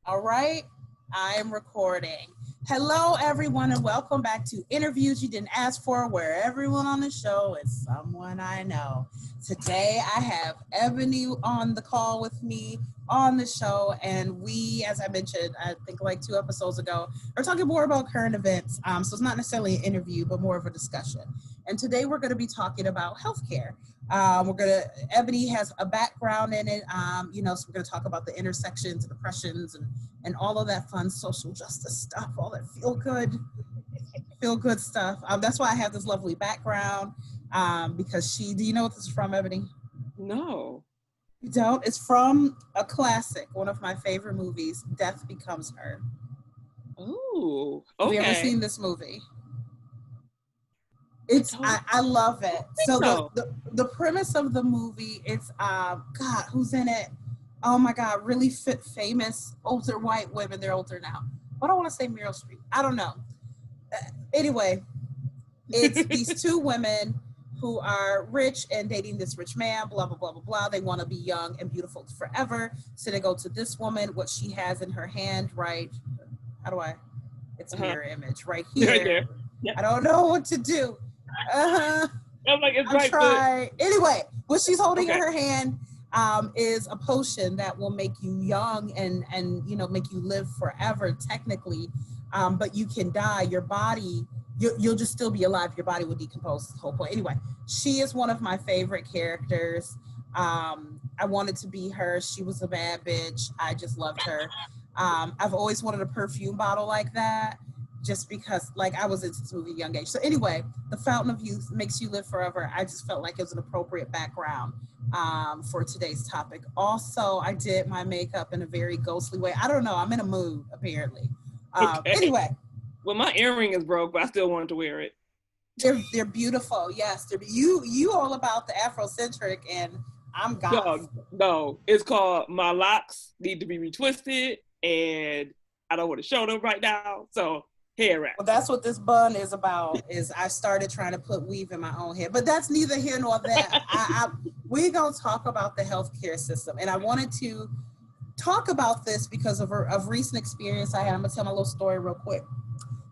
All right, I am recording. Hello, everyone, and welcome back to Interviews You Didn't Ask For, where everyone on the show is someone I know. Today, I have Ebony on the call with me on the show, and we, as I mentioned, I think like 2 episodes ago, are talking more about current events. So it's not necessarily an interview, but more of a discussion. And today, we're going to be talking about healthcare. Ebony has a background in it, so we're going to talk about the intersections and oppressions and all of that fun social justice stuff, all that feel good stuff. That's why I have this lovely background, because do you know what this is from, Ebony? No. You don't? It's from a classic, one of my favorite movies, Death Becomes Her. Oh, okay. Have you ever seen this movie? I love it. So the premise of the movie, it's God, who's in it? Oh my God, really famous older white women. They're older now. I don't want to say Meryl Streep. I don't know. Anyway, it's these 2 women who are rich and dating this rich man, blah, blah, blah, blah, blah. They want to be young and beautiful forever. So they go to this woman, what she has in her hand, right? It's a mirror image right here. Yeah. I don't know what to do. I'm like, it's right there. Anyway, what she's holding in her hand is a potion that will make you young and make you live forever technically, but you can die. Your body, you'll just still be alive. Your body will decompose. The whole point. Anyway, she is one of my favorite characters. I wanted to be her. She was a bad bitch. I just loved her. I've always wanted a perfume bottle like that, just because I was into this movie at a young age. So anyway, the Fountain of Youth makes you live forever. I just felt like it was an appropriate background for today's topic. Also, I did my makeup in a very ghostly way. I don't know. I'm in a mood, apparently. Anyway. Well, my earring is broke, but I still wanted to wear it. They're beautiful. Yes. You all about the Afrocentric, and I'm goth. No, it's called My Locks Need to Be Retwisted, and I don't want to show them right now. So hair wrap. Well, that's what this bun is about. Is I started trying to put weave in my own hair, but that's neither here nor there. We're gonna talk about the healthcare system, and I wanted to talk about this because of recent experience I had. I'm gonna tell my little story real quick.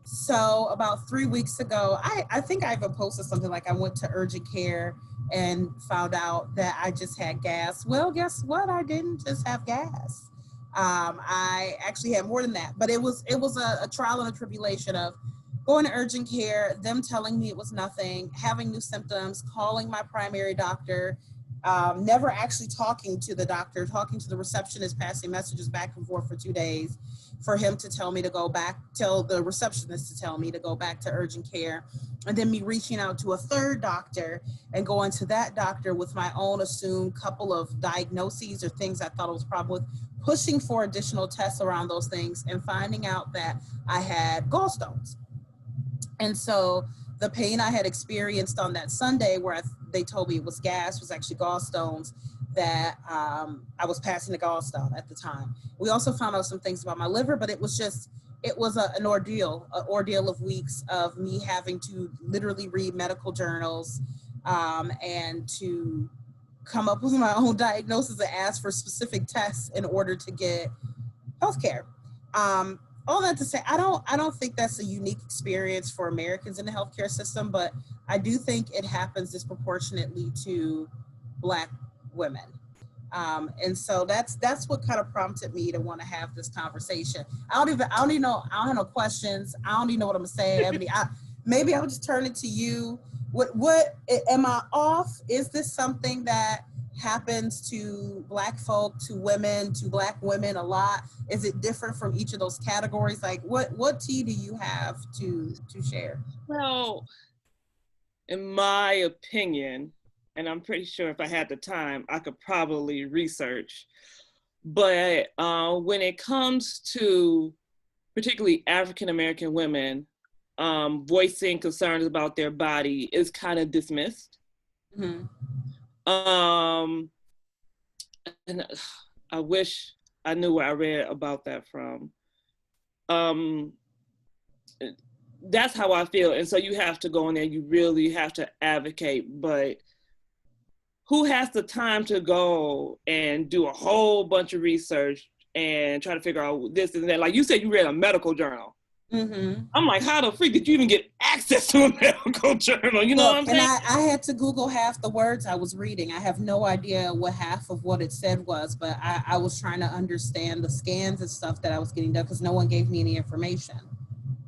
So about 3 weeks ago, I think I even posted something like I went to urgent care and found out that I just had gas. Well, guess what? I didn't just have gas. I actually had more than that, but it was a trial and a tribulation of going to urgent care, them telling me it was nothing, having new symptoms, calling my primary doctor, never actually talking to the doctor, talking to the receptionist, passing messages back and forth for 2 days for him to tell me to go back, tell the receptionist to tell me to go back to urgent care, and then me reaching out to a 3rd doctor and going to that doctor with my own assumed couple of diagnoses or things I thought it was probably with, pushing for additional tests around those things and finding out that I had gallstones. And so the pain I had experienced on that Sunday where they told me it was gas was actually gallstones, that I was passing the gallstone at the time. We also found out some things about my liver, but it was an ordeal of weeks of me having to literally read medical journals and to come up with my own diagnosis and ask for specific tests in order to get healthcare. All that to say, I don't think that's a unique experience for Americans in the healthcare system, but I do think it happens disproportionately to Black women. And so that's what kind of prompted me to want to have this conversation. I don't have no questions. I don't even know what I'm gonna say, Ebony. Maybe I'll just turn it to you. What am I off? Is this something that happens to Black folk, to women, to Black women a lot? Is it different from each of those categories? Like what tea do you have to share? Well, in my opinion, and I'm pretty sure if I had the time, I could probably research, but when it comes to particularly African-American women, voicing concerns about their body is kind of dismissed. Mm-hmm. And I wish I knew where I read about that from. That's how I feel. And so you have to go in there, you really have to advocate, but who has the time to go and do a whole bunch of research and try to figure out this and that. Like you said, you read a medical journal. Mm-hmm. I'm like, how the freak did you even get access to a medical journal? You know what I'm And saying? I had to Google half the words I was reading. I have no idea what half of what it said was, but I was trying to understand the scans and stuff that I was getting done because no one gave me any information.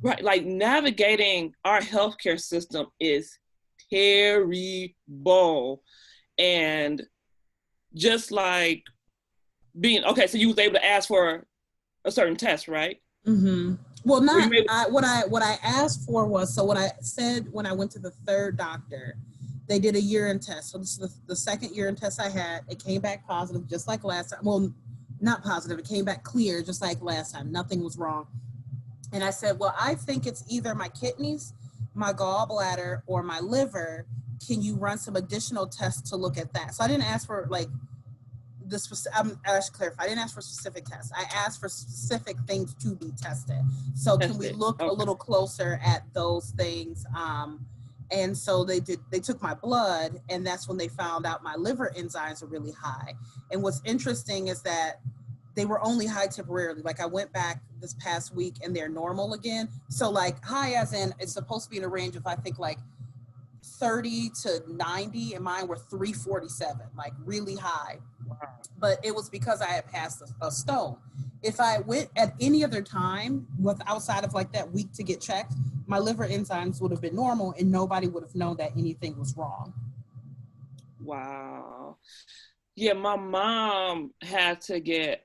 Right, like navigating our healthcare system is terrible. And just like being, okay, so you was able to ask for a certain test, right? Mm-hmm. Well, what I asked for was, so what I said when I went to the third doctor, they did a urine test. So this is the second urine test I had. It came back positive, just like last time. Well, not positive. It came back clear, just like last time. Nothing was wrong. And I said, well, I think it's either my kidneys, my gallbladder, or my liver. Can you run some additional tests to look at that? So I didn't ask for like this. I should clarify. I didn't ask for specific tests. I asked for specific things to be tested. So can we look a little closer at those things? And so they did. They took my blood, and that's when they found out my liver enzymes are really high. And what's interesting is that they were only high temporarily. Like I went back this past week and they're normal again. So like high as in it's supposed to be in a range of I think like 30 to 90, and mine were 347, like really high. Wow. But it was because I had passed a stone. If I went at any other time with outside of like that week to get checked, my liver enzymes would have been normal and nobody would have known that anything was wrong. Wow. Yeah, my mom had to get,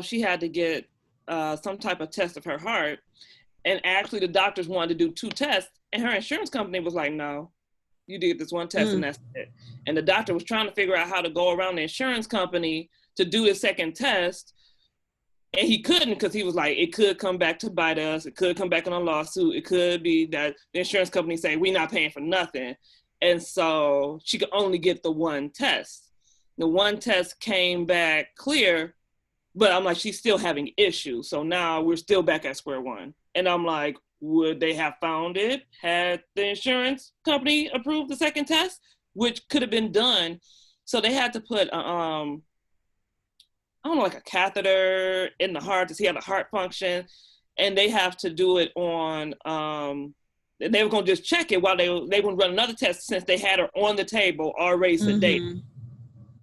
she had to get some type of test of her heart. And actually the doctors wanted to do 2 tests, and her insurance company was like, no, you did this one test and that's it. And the doctor was trying to figure out how to go around the insurance company to do the second test. And he couldn't, because he was like, it could come back to bite us. It could come back in a lawsuit. It could be that the insurance company say, we're not paying for nothing. And so she could only get the one test. The one test came back clear, but I'm like, she's still having issues. So now we're still back at square one. And I'm like, would they have found it had the insurance company approved the second test, which could have been done? So they had to put, I don't know, like a catheter in the heart to see how the heart function. And they have to do it on, they were going to just check it while they wouldn't run another test since they had her on the table already sedated.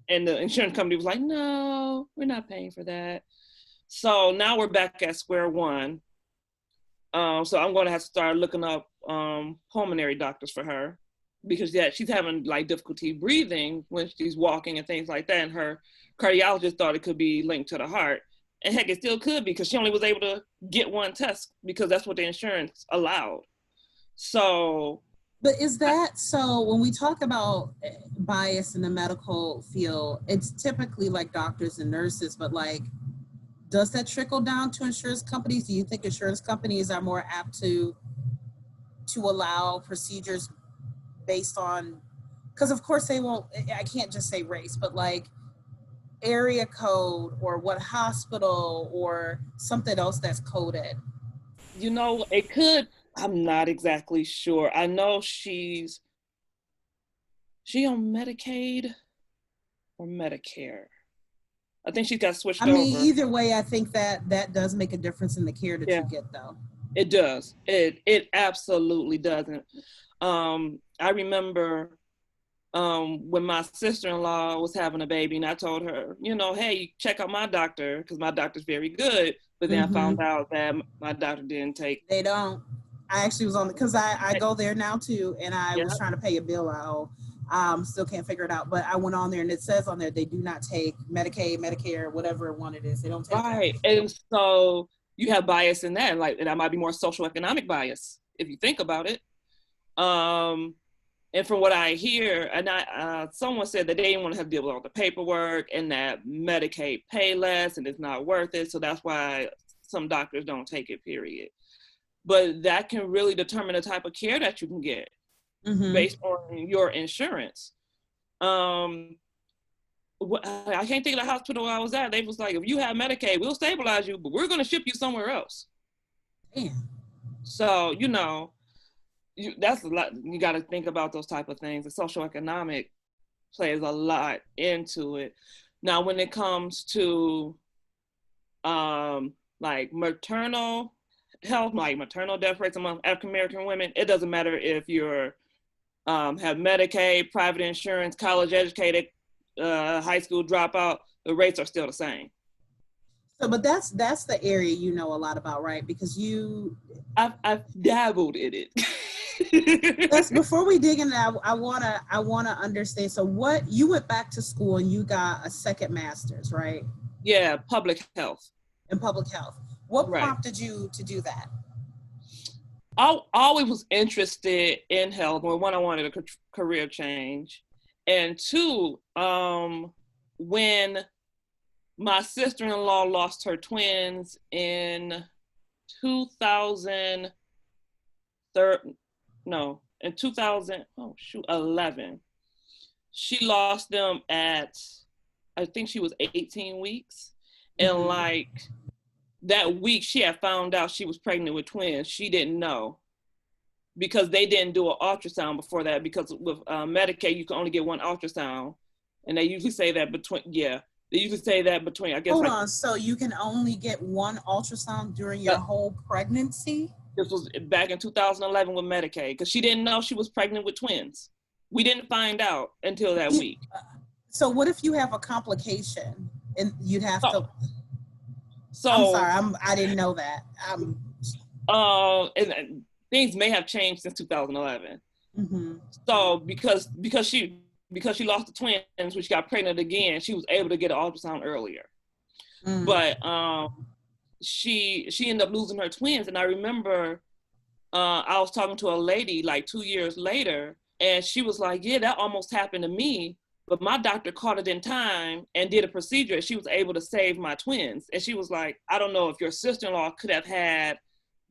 And the insurance company was like, no, we're not paying for that. So now we're back at square one. So I'm going to have to start looking up pulmonary doctors for her, because she's having like difficulty breathing when she's walking and things like that. And her cardiologist thought it could be linked to the heart. And heck, it still could be, because she only was able to get one test because that's what the insurance allowed. So, but is that, so when we talk about bias in the medical field, it's typically like doctors and nurses, but like, does that trickle down to insurance companies? Do you think insurance companies are more apt to allow procedures based on, because of course they won't, I can't just say race, but like area code or what hospital or something else that's coded? You know, it could. I'm not exactly sure. I know she on Medicaid or Medicare. I think she got switched over. I mean, either way, I think that does make a difference in the care that you get, though. It does. It absolutely doesn't. I remember when my sister-in-law was having a baby, and I told her, you know, hey, check out my doctor, because my doctor's very good. But then I found out that my doctor didn't take. They don't. I actually was on, because I go there now too, and I was trying to pay a bill I owe. Still can't figure it out, but I went on there and it says on there they do not take Medicaid, Medicare, whatever one it is. They don't take. Right, and so you have bias in that, like, and that might be more social economic bias if you think about it. And from what I hear, and someone said that they didn't want to have to deal with all the paperwork, and that Medicaid pay less and it's not worth it, so that's why some doctors don't take it, period. But that can really determine the type of care that you can get based on your insurance. I can't think of the hospital I was at. They was like, if you have Medicaid, we'll stabilize you, but we're going to ship you somewhere else. Damn. So, you know, that's a lot. You got to think about those type of things. The socioeconomic plays a lot into it. Now, when it comes to like maternal health, like maternal death rates among African American women, it doesn't matter if you're have Medicaid, private insurance, college educated, high school dropout, the rates are still the same. So, but that's the area you know a lot about, right? Because I've dabbled in it. Let's, before we dig into that, I wanna understand. So, what you went back to school and you got a second master's, right? Yeah, public health. In public health. What Right. prompted you to do that? I always was interested in health. Well, one, I wanted a career change, and two, when my sister-in-law lost her twins in 2011. She lost them at, I think she was 18 weeks. And like that week she had found out she was pregnant with twins. She didn't know because they didn't do an ultrasound before that, because with Medicaid, you can only get one ultrasound. And they usually say that between, I guess. Hold on, so you can only get one ultrasound during your whole pregnancy? This was back in 2011 with Medicaid, because she didn't know she was pregnant with twins. We didn't find out until that week. So what if you have a complication and you'd have to? So I'm sorry, I didn't know that. And things may have changed since 2011. So because she lost the twins, when she got pregnant again, she was able to get an ultrasound earlier. But she ended up losing her twins. And I remember I was talking to a lady like 2 years later, and she was like, yeah, that almost happened to me, but my doctor caught it in time and did a procedure, and she was able to save my twins. And she was like, I don't know if your sister-in-law could have had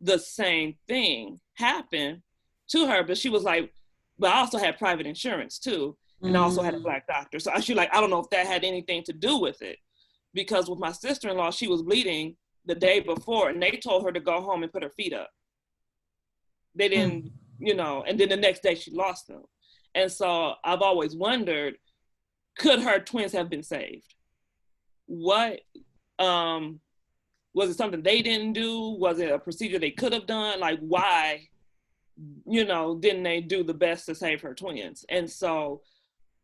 the same thing happen to her, but she was like, but I also had private insurance too. And I also had a Black doctor. So she like, I don't know if that had anything to do with it, because with my sister-in-law, she was bleeding the day before, and they told her to go home and put her feet up. They didn't, and then the next day she lost them. And so I've always wondered, could her twins have been saved? What, was it something they didn't do? Was it a procedure they could have done? Like, why, didn't they do the best to save her twins? And so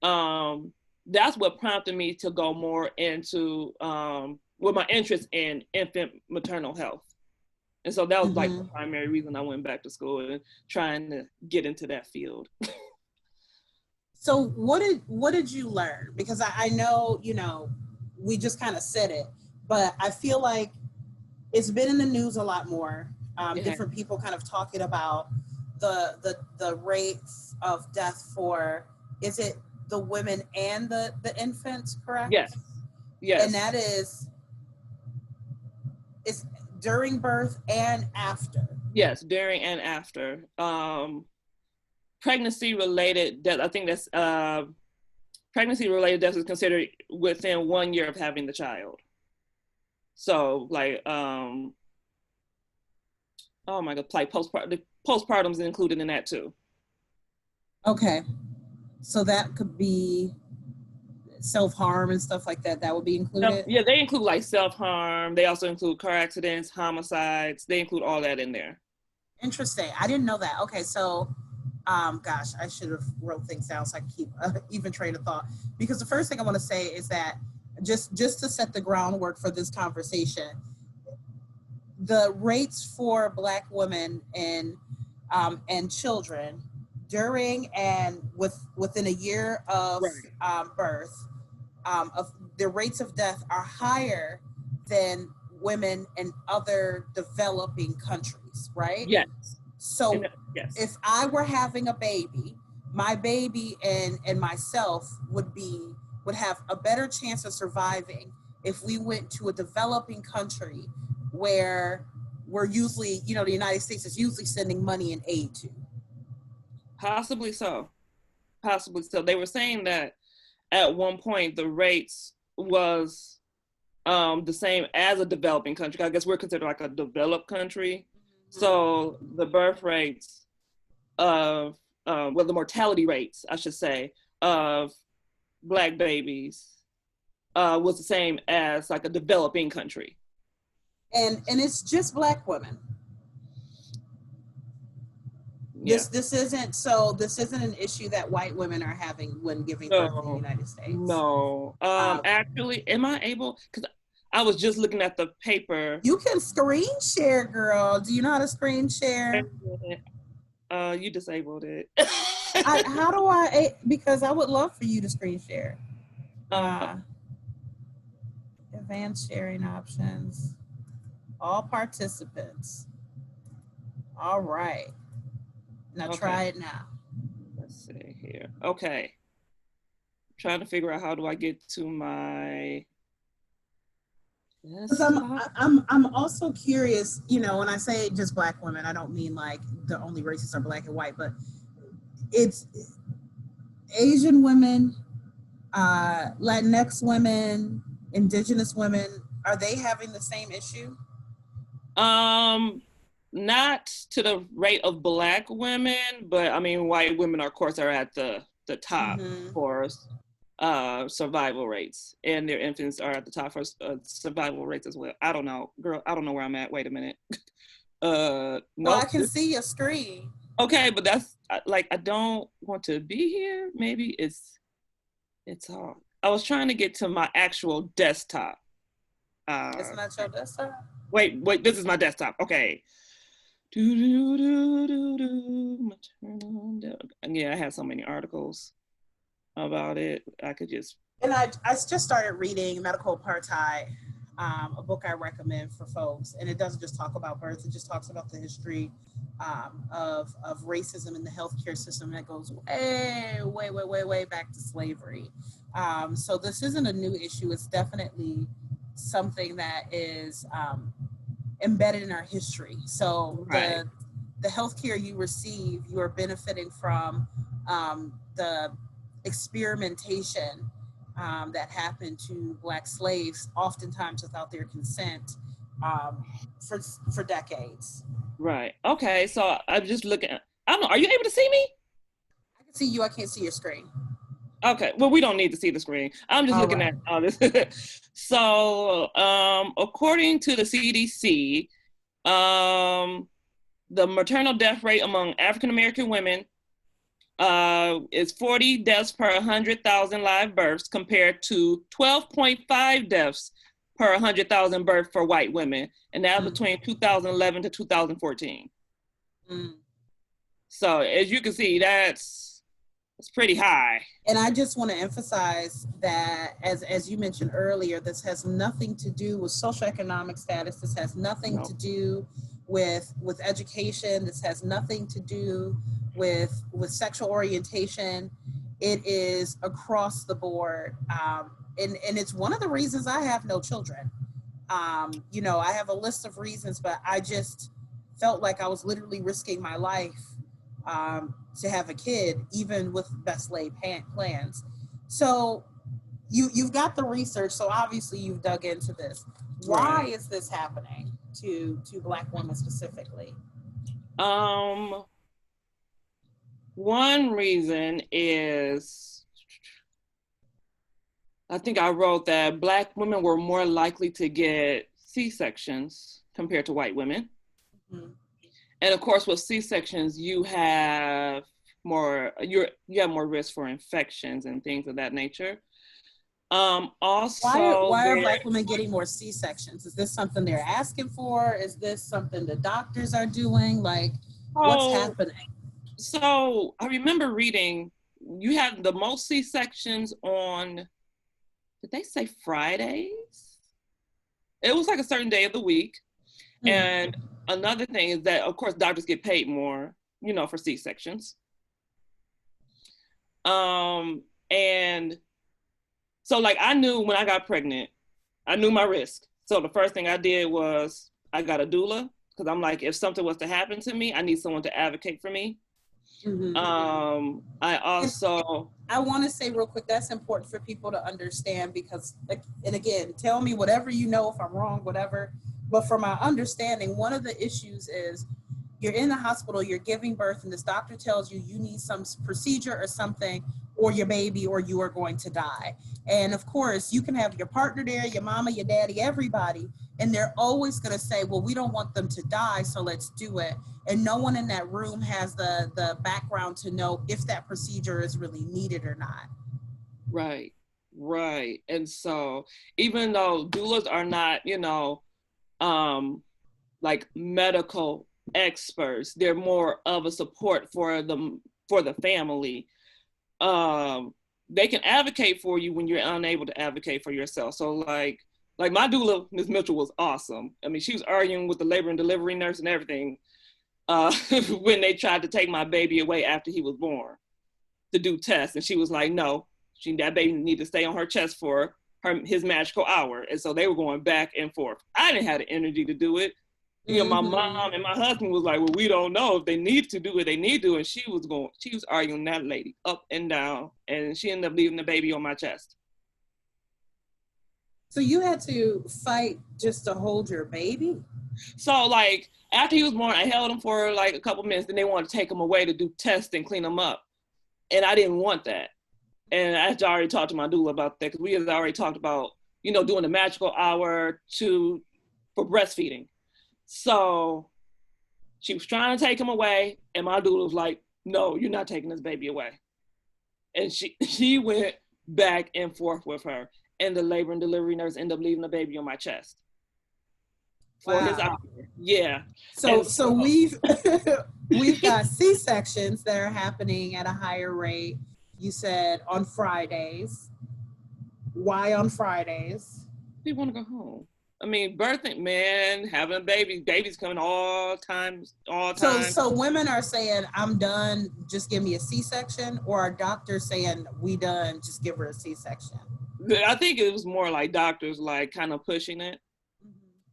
that's what prompted me to go more into, with my interest in infant maternal health. And so that was like the primary reason I went back to school and trying to get into that field. So what did you learn? Because I know, we just kind of said it, but I feel like it's been in the news a lot more. Different people kind of talking about the rates of death for, is it the women and the infants, correct? Yes. And that is, it's during birth and after. Yes, during and after. Pregnancy-related death, I think that's, pregnancy-related death is considered within 1 year of having the child. So like, oh my God, like postpartum is included in that too. Okay. So that could be self-harm and stuff like that. That would be included? Yeah, they include like self-harm. They also include car accidents, homicides. They include all that in there. Interesting. I didn't know that. Okay, so, gosh, I should have wrote things down so I can keep even train of thought. Because the first thing I want to say is that just to set the groundwork for this conversation, the rates for Black women and children during and within a year of birth, of the rates of death are higher than women in other developing countries, right? Yes. So if I were having a baby, my baby and myself would have a better chance of surviving if we went to a developing country where we're usually, the United States is usually sending money and aid to. Possibly so. They were saying that at one point the rates was the same as a developing country. I guess we're considered like a developed country. So the birth rates of, the mortality rates, I should say, of Black babies was the same as like a developing country. And it's just Black women. Yeah. This isn't an issue that white women are having when giving birth in the United States. No. Actually, am I able? Because I was just looking at the paper. You can screen share, girl. Do you know how to screen share? You disabled it. How do I? Because I would love for you to screen share. Advanced sharing options. All participants. All right. Now try it now. Let's see here. Okay. I'm trying to figure out how do I get to my. I'm also curious, you know, when I say just Black women, I don't mean like the only races are Black and white, but it's Asian women, Latinx women, Indigenous women. Are they having the same issue? Not to the rate of Black women, but I mean, white women, of course, are at the top for survival rates, and their infants are at the top for survival rates as well. I don't know, girl. I don't know where I'm at. Wait a minute. Well, I can see your screen. Okay, but that's like, I don't want to be here. Maybe it's hard. I was trying to get to my actual desktop. It's not your desktop? Wait, this is my desktop. Okay. Yeah, I have so many articles about it. I could just. And I just started reading Medical Apartheid, a book I recommend for folks. And it doesn't just talk about birth, it just talks about the history of racism in the healthcare system that goes way back to slavery. So this isn't a new issue. It's definitely something that is embedded in our history. So the healthcare you receive, you are benefiting from the experimentation that happened to Black slaves, oftentimes without their consent, for decades. Right. Okay. So I'm just looking. I don't know. Are you able to see me? I can see you. I can't see your screen. Okay. Well, we don't need to see the screen. I'm just looking at all this. So, according to the CDC, the maternal death rate among African American women is 40 deaths per 100,000 live births, compared to 12.5 deaths per 100,000 births for white women, and that's between 2011 to 2014. So as you can see, it's pretty high. And I just want to emphasize that, as you mentioned earlier, this has nothing to do with socioeconomic status. This has nothing to do with education. This has nothing to do with sexual orientation. It is across the board. And it's one of the reasons I have no children. You know, I have a list of reasons, but I just felt like I was literally risking my life to have a kid, even with best laid plans. So you've got the research, so obviously you've dug into this. Why is this happening to Black women specifically? One reason is, I think I wrote that Black women were more likely to get C-sections compared to white women. And of course, with C-sections, you have more risk for infections and things of that nature. Also, why are Black women getting more C-sections? Is this something they're asking for? Is this something the doctors are doing? Like, what's happening? So I remember reading, you have the most C-sections on, did they say Fridays? It was like a certain day of the week. And another thing is that, of course, doctors get paid more, you know, for C-sections. And so, like, I knew when I got pregnant, I knew my risk. So the first thing I did was I got a doula, because I'm like, if something was to happen to me, I need someone to advocate for me. I also... I want to say real quick, that's important for people to understand, because, and again, tell me whatever you know, if I'm wrong, whatever. But from my understanding, one of the issues is you're in the hospital, you're giving birth, and this doctor tells you you need some procedure or something, or your baby, or you are going to die. And of course, you can have your partner there, your mama, your daddy, everybody, and they're always going to say, well, we don't want them to die, so let's do it. And no one in that room has the background to know if that procedure is really needed or not. Right, right. And so even though doulas are not, like medical experts, they're more of a support for the family. They can advocate for you when you're unable to advocate for yourself. So like my doula, Ms. Mitchell, was awesome. I mean, she was arguing with the labor and delivery nurse and everything when they tried to take my baby away after he was born to do tests. And she was like, no, that baby needed to stay on her chest for his magical hour. And so they were going back and forth. I didn't have the energy to do it. My mom and my husband was like, well, we don't know if they need to do it. They need to. And she was arguing that lady up and down. And she ended up leaving the baby on my chest. So you had to fight just to hold your baby? So like after he was born, I held him for like a couple minutes. Then they wanted to take him away to do tests and clean him up. And I didn't want that. And I had already talked to my doula about that, because we had already talked about, doing the magical hour for breastfeeding. So she was trying to take him away, and my doula was like, no, you're not taking this baby away. And she went back and forth with her, and the labor and delivery nurse ended up leaving the baby on my chest for his hour. Yeah. So we've we've got C-sections that are happening at a higher rate. You said on Fridays. Why on Fridays? They want to go home. I mean, birthing, man, having a baby's coming all time. So women are saying, I'm done, just give me a C-section, or are doctors saying, we done, just give her a C-section? I think it was more like doctors like kind of pushing it.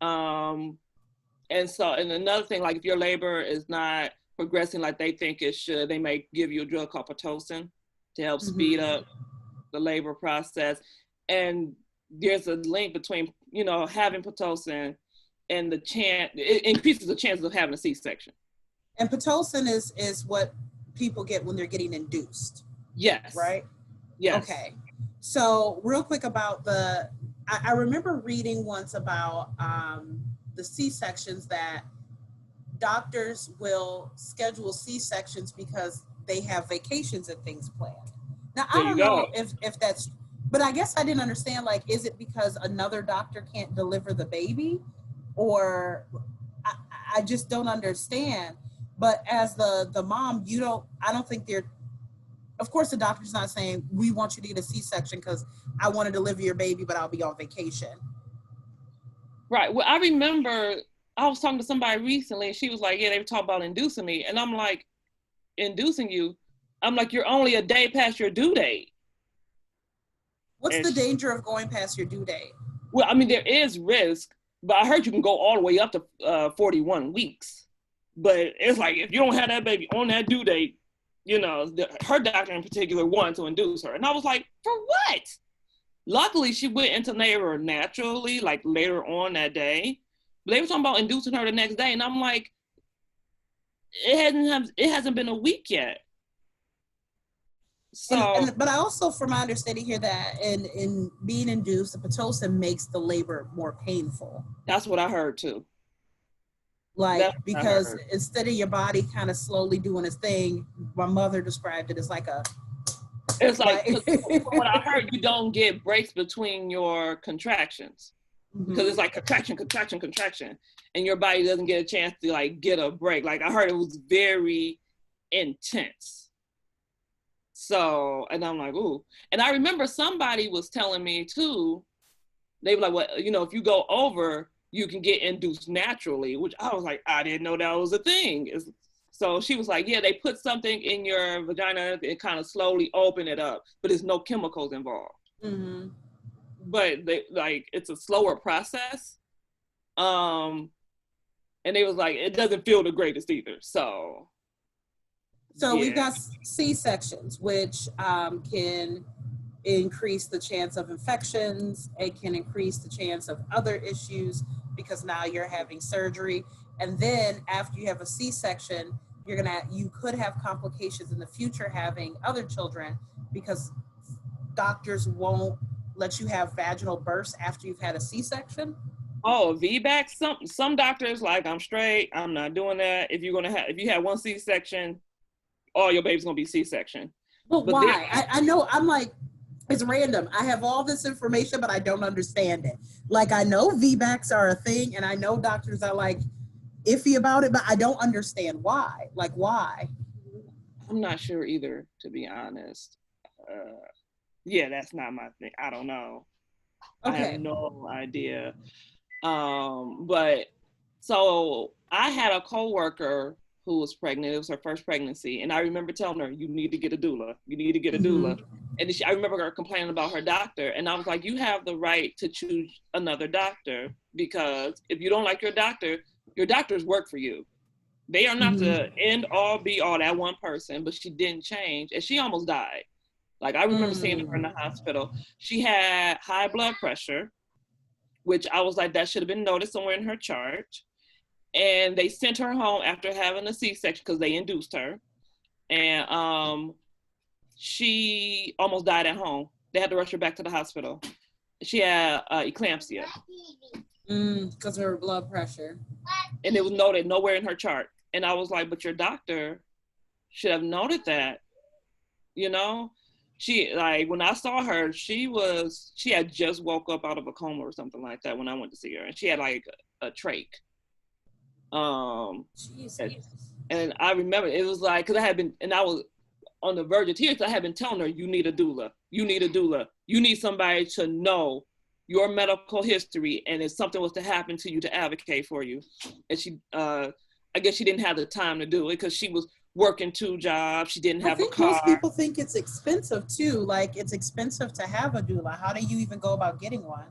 Mm-hmm. And another thing, like if your labor is not progressing like they think it should, they may give you a drug called Pitocin to help speed up the labor process. And there's a link between, having Pitocin and it increases the chances of having a C-section. And Pitocin is what people get when they're getting induced. Yes. Right? Yes. Okay. So real quick about I remember reading once about the C-sections, that doctors will schedule C-sections because they have vacations and things planned. Now, I don't know if that's, but I guess I didn't understand, like, is it because another doctor can't deliver the baby? Or I just don't understand. But as the mom, I don't think of course the doctor's not saying, we want you to get a C-section because I want to deliver your baby, but I'll be on vacation. Right. Well, I remember I was talking to somebody recently, and she was like, yeah, they were talking about inducing me. And I'm like, inducing you? I'm like, you're only a day past your due date. What's the danger of going past your due date? Well, I mean, there is risk, but I heard you can go all the way up to 41 weeks. But it's like, if you don't have that baby on that due date, her doctor in particular wanted to induce her. And I was like, for what? Luckily, she went into labor naturally, like later on that day. But they were talking about inducing her the next day. And I'm like, it hasn't been a week yet. So, but I also, from my understanding here, that in being induced, the Pitocin makes the labor more painful. That's what I heard too. Like, because instead of your body kind of slowly doing its thing, my mother described it as like it's like what I heard, you don't get breaks between your contractions, because it's like contraction, and your body doesn't get a chance to like get a break. Like I heard it was very intense. So, and I'm like, ooh. And I remember somebody was telling me too, they were like, well, if you go over, you can get induced naturally, which I was like, I didn't know that was a thing. So she was like, yeah, they put something in your vagina and kind of slowly open it up, but there's no chemicals involved. Mm-hmm. But it's a slower process. And they was like, it doesn't feel the greatest either. So yeah. We've got C-sections, which can increase the chance of infections. It can increase the chance of other issues because now you're having surgery. And then after you have a C-section, you could have complications in the future having other children because doctors won't let you have vaginal births after you've had a C-section? Oh, VBAC. Some doctors like, I'm straight, I'm not doing that. If you have one C-section, all your baby's gonna be C-section. But why? I know, I'm like, it's random. I have all this information, but I don't understand it. Like, I know VBACs are a thing, and I know doctors are like iffy about it, but I don't understand why. Like, why? I'm not sure either, to be honest. Yeah, that's not my thing. I don't know. Okay. I have no idea. But so I had a coworker who was pregnant. It was her first pregnancy. And I remember telling her, you need to get a doula. You need to get a doula. And I remember her complaining about her doctor. And I was like, you have the right to choose another doctor, because if you don't like your doctors work for you. They are not the end all be all that one person, but she didn't change. And she almost died. Like, I remember seeing her in the hospital. She had high blood pressure, which I was like, that should have been noticed somewhere in her chart. And they sent her home after having a C-section because they induced her. And she almost died at home. They had to rush her back to the hospital. She had eclampsia. Because of her blood pressure. And it was noted nowhere in her chart. And I was like, but your doctor should have noted that, you know? She, like, when I saw her, she had just woke up out of a coma or something like that when I went to see her. And she had like a trach. And I remember it was like, because I was on the verge of tears. I had been telling her, you need a doula. You need a doula. You need somebody to know your medical history, and if something was to happen to you, to advocate for you. And she, I guess she didn't have the time to do it because she was working 2 jobs. She didn't have a car. Most people think it's expensive too. Like, it's expensive to have a doula. How do you even go about getting one?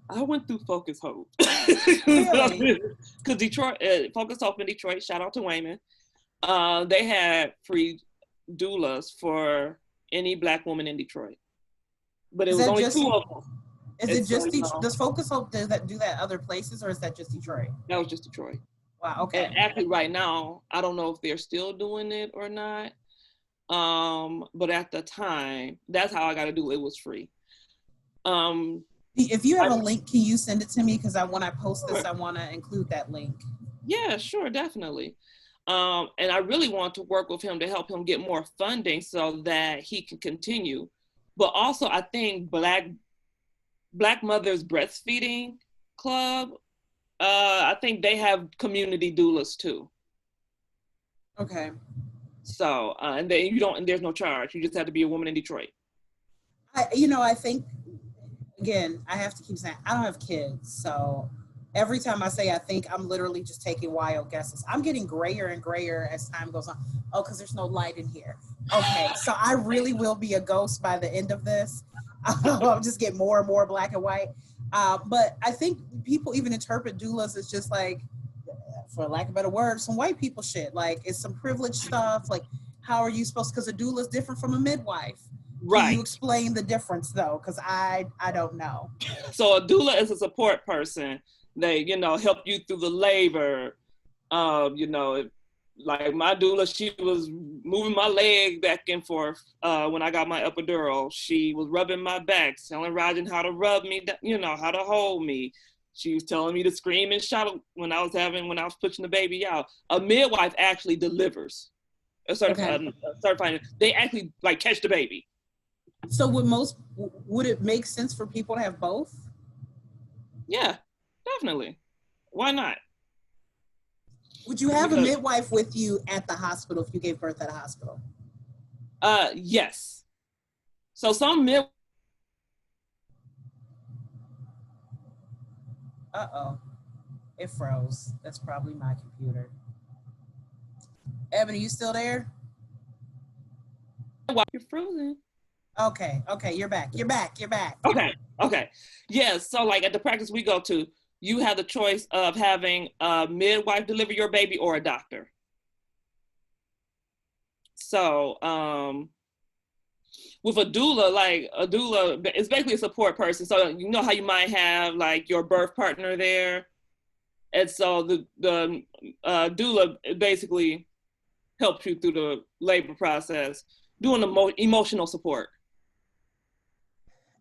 I went through Focus Hope. Really? Because Detroit, Focus Hope in Detroit, shout out to Wayman. They had free doulas for any Black woman in Detroit. But it was only 2 of them. Is it just Detroit? Does Focus Hope do that other places, or is that just Detroit? That was just Detroit. Wow, okay. And actually right now, I don't know if they're still doing it or not. But at the time, that's how I got to do it. It was free. If you have a link, can you send it to me? Because when I post this, I want to include that link. Yeah, sure, definitely. And I really want to work with him to help him get more funding so that he can continue. But also, I think Black Mothers Breastfeeding Club, I think they have community doulas too. Okay. So, and there's no charge. You just have to be a woman in Detroit. I think, again, I have to keep saying, I don't have kids. So every time I say I think, I'm literally just taking wild guesses. I'm getting grayer and grayer as time goes on. Oh, because there's no light in here. Okay, so I really will be a ghost by the end of this. I'll just get more and more black and white. But I think people even interpret doulas as just like, for lack of a better word, some white people shit. Like, it's some privileged stuff. Like, how are you supposed, because a doula is different from a midwife. Right. Can you explain the difference though? Because I don't know. So a doula is a support person. They, help you through the labor. Like my doula, she was moving my leg back and forth when I got my epidural. She was rubbing my back, telling Rajan how to rub me, how to hold me. She was telling me to scream and shout when I was pushing the baby out. A midwife actually delivers. Certifying. They actually like catch the baby. So would it make sense for people to have both? Yeah, definitely. Why not? Would you have a midwife with you at the hospital if you gave birth at a hospital? Yes. So some Uh-oh. It froze. That's probably my computer. Ebony, you still there? You're frozen. Okay, you're back. Okay. Yeah, so like at the practice we go to, you have the choice of having a midwife deliver your baby or a doctor. So with a doula is basically a support person. So you know how you might have like your birth partner there. And so the doula basically helps you through the labor process, doing the emotional support.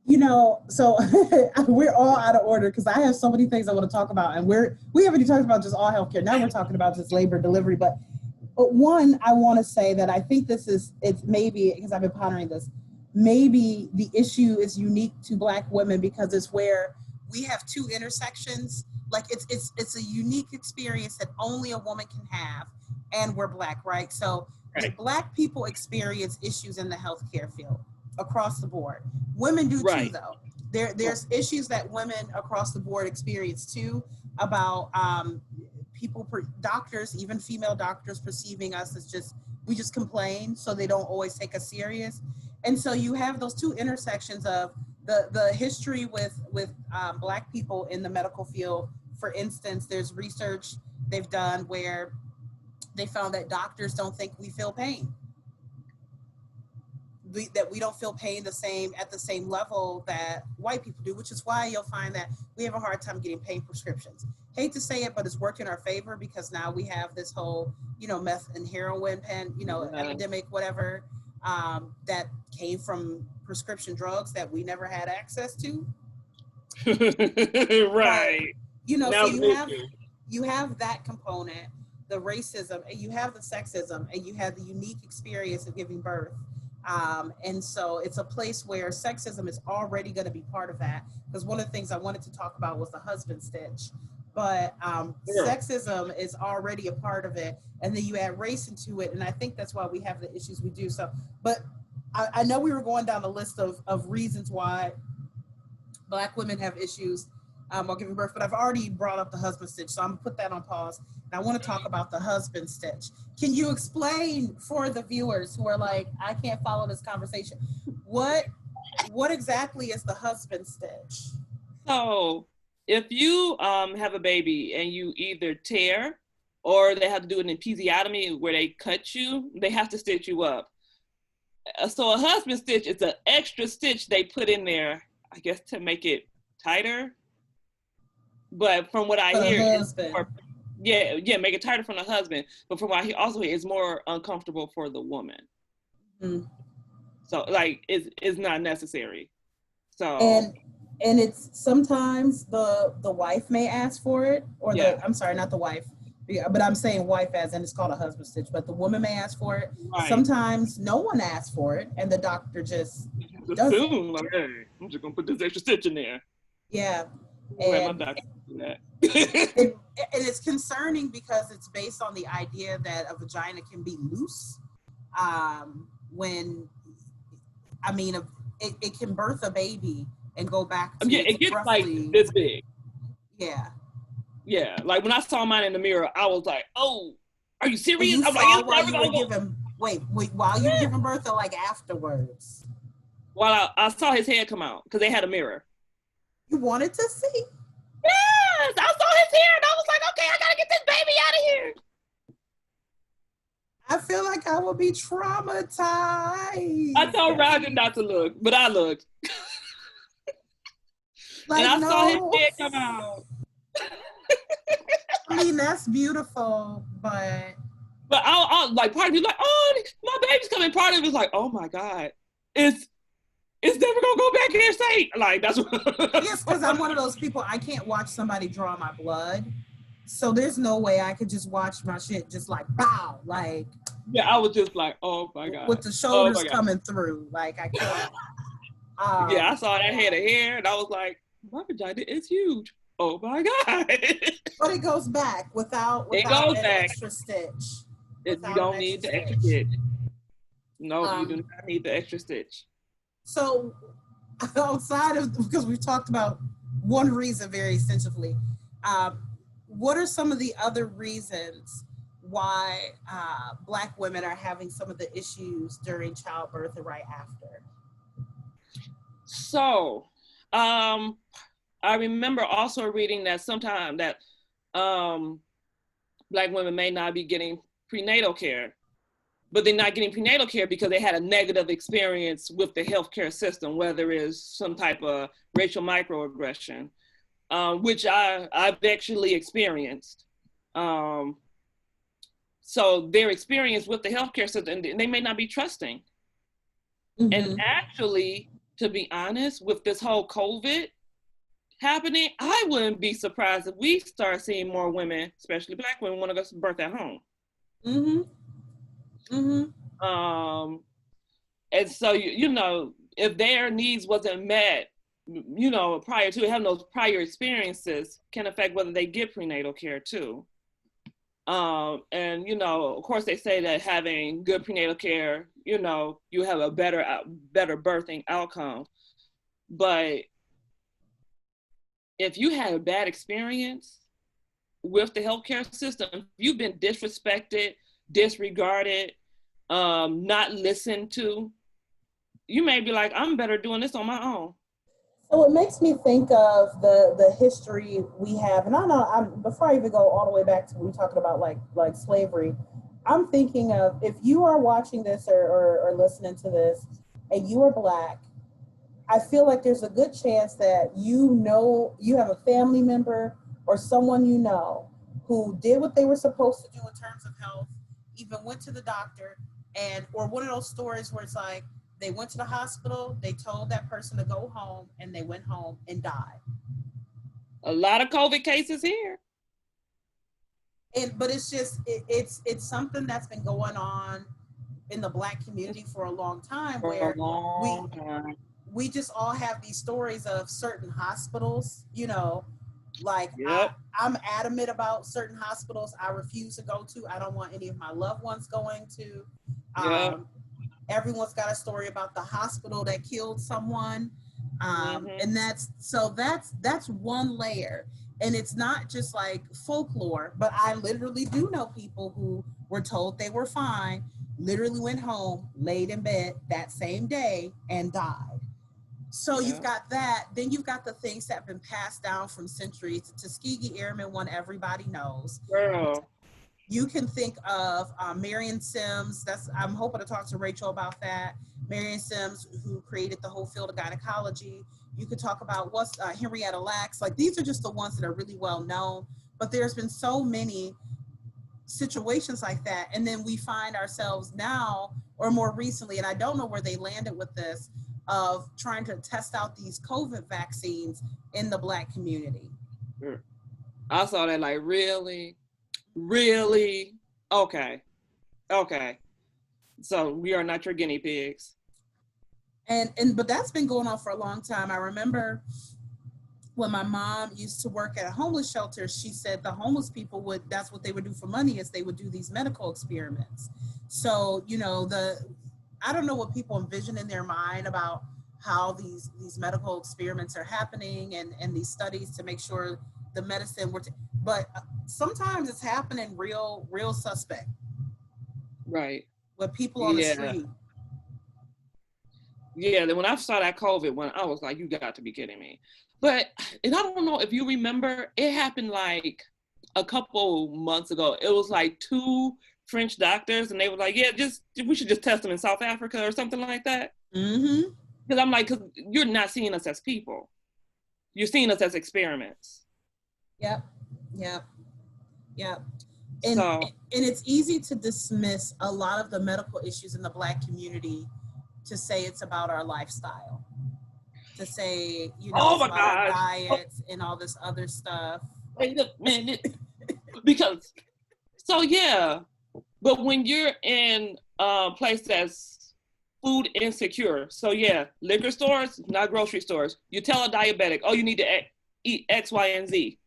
You know, so we're all out of order because I have so many things I want to talk about, and we haven't even talked about just all healthcare. Now we're talking about just labor and delivery. But one, I want to say that I think it's maybe because I've been pondering this. Maybe the issue is unique to Black women because it's where we have two intersections. Like it's a unique experience that only a woman can have, and we're Black, right? So Right. Black people experience issues in the healthcare field across the board. Women do too, Right. though. There's issues that women across the board experience too about people, doctors, even female doctors, perceiving us as we just complain, so they don't always take us serious. And so you have those two intersections of the history with Black people in the medical field. For instance, there's research they've done where they found that doctors don't think we feel pain. That we don't feel pain at the same level that white people do, which is why you'll find that we have a hard time getting pain prescriptions. Hate to say it, but it's worked in our favor because now we have this whole, meth and heroin epidemic, whatever, that came from prescription drugs that we never had access to. Right. But, now so you have that component, the racism, and you have the sexism, and you have the unique experience of giving birth. And so it's a place where sexism is already going to be part of that. Because one of the things I wanted to talk about was the husband stitch. But Sure. Sexism is already a part of it. And then you add race into it. And I think that's why we have the issues we do. So, but I know we were going down a list of reasons why Black women have issues while giving birth, but I've already brought up the husband stitch, so I'm gonna put that on pause. And I want to talk about the husband stitch. Can you explain for the viewers who are like, I can't follow this conversation, what exactly is the husband stitch? So if you have a baby and you either tear or they have to do an episiotomy where they cut you, they have to stitch you up. So a husband stitch is an extra stitch they put in there, I guess, to make it tighter. But from what I hear, make it tighter from the husband. But from what I hear, also it's more uncomfortable for the woman. Mm-hmm. So like, it's not necessary. So and it's sometimes the wife may ask for it, or I'm sorry, not the wife, but I'm saying wife as in it's called a husband stitch. But the woman may ask for it. Right. Sometimes no one asks for it, and the doctor just assume like, hey, I'm just gonna put this extra stitch in there. Yeah. And, my doctor do that. and it's concerning because it's based on the idea that a vagina can be loose when, I mean, it can birth a baby and go back to it gets roughly, like this big. Yeah, like when I saw mine in the mirror, I was like, oh, are you serious? You saw while you were giving, while you were giving birth or like afterwards? While I saw his head come out because they had a mirror. You wanted to see? Yes, I saw his hair and I was like, okay, I gotta get this baby out of here. I feel like I will be traumatized. I told Roger not to look, but I looked. Like, and I saw his head come out. I mean, that's beautiful, but I like, part of me like, oh, my baby's coming. Part of it is like, oh my God, it's never gonna go back here safe. Like, that's what. Yes, because I'm one of those people, I can't watch somebody draw my blood. So there's no way I could just watch my shit just like, bow, like. Yeah, I was just like, oh my God. With the shoulders coming through, like I can't. Yeah, I saw that head of hair and I was like, my vagina is huge. Oh my God. But it goes back without an extra stitch. You don't need the extra stitch. No, you do not need the extra stitch. So outside of, because we've talked about one reason very extensively, what are some of the other reasons why Black women are having some of the issues during childbirth and right after? So, I remember also reading that sometimes that Black women may not be getting prenatal care, but they're not getting prenatal care because they had a negative experience with the healthcare system, whether it's some type of racial microaggression, which I've actually experienced. So their experience with the healthcare system, they may not be trusting. Mm-hmm. And actually, to be honest, with this whole COVID happening, I wouldn't be surprised if we start seeing more women, especially Black women, want to go to birth at home. Mm-hmm. Mm-hmm. And so, you know, if their needs wasn't met, you know, prior to having those prior experiences, can affect whether they get prenatal care too. And, you know, of course they say that having good prenatal care, you know, you have a better birthing outcome. But if you had a bad experience with the healthcare system, if you've been disrespected, disregarded, not listened to, you may be like, I'm better doing this on my own. So it makes me think of the history we have, and I know before I even go all the way back to we talking about like slavery, I'm thinking of if you are watching this or listening to this, and you are Black, I feel like there's a good chance that you know you have a family member or someone you know who did what they were supposed to do in terms of health, even went to the doctor, and or one of those stories where it's like they went to the hospital, they told that person to go home, and they went home and died. A lot of COVID cases here. But it's just it's something that's been going on in the Black community for a long time, where we just all have these stories of certain hospitals, you know, like yep. I'm adamant about certain hospitals I refuse to go to. I don't want any of my loved ones going to. Yep. Everyone's got a story about the hospital that killed someone. And that's one layer. And it's not just like folklore, but I literally do know people who were told they were fine, literally went home, laid in bed that same day and died. So you've got that. Then you've got the things that have been passed down from centuries. The Tuskegee Airmen, one everybody knows. Girl. You can think of Marion Sims. I'm hoping to talk to Rachel about that. Marion Sims, who created the whole field of gynecology. You could talk about Henrietta Lacks. Like, these are just the ones that are really well known. But there's been so many situations like that. And then we find ourselves now, or more recently, and I don't know where they landed with this, of trying to test out these COVID vaccines in the Black community. I saw that like, really? Okay. So we are not your guinea pigs. But that's been going on for a long time. I remember when my mom used to work at a homeless shelter, she said the homeless people that's what they would do for money, is they would do these medical experiments. So, you know, I don't know what people envision in their mind about how these medical experiments are happening and these studies to make sure the medicine but sometimes it's happening real suspect. Right. With people on the street. Yeah, then when I saw that COVID one, I was like, you got to be kidding me. And I don't know if you remember, it happened like a couple months ago. It was like 2 French doctors, and they were like, yeah, we should just test them in South Africa or something like that. Mm-hmm. Because I'm like, because you're not seeing us as people. You're seeing us as experiments. Yep. And it's easy to dismiss a lot of the medical issues in the Black community to say it's about our lifestyle, to say, you know, it's about our diets and all this other stuff. Wait a minute. Because, but when you're in a place that's food insecure, liquor stores, not grocery stores, you tell a diabetic, oh, you need to eat X, Y, and Z.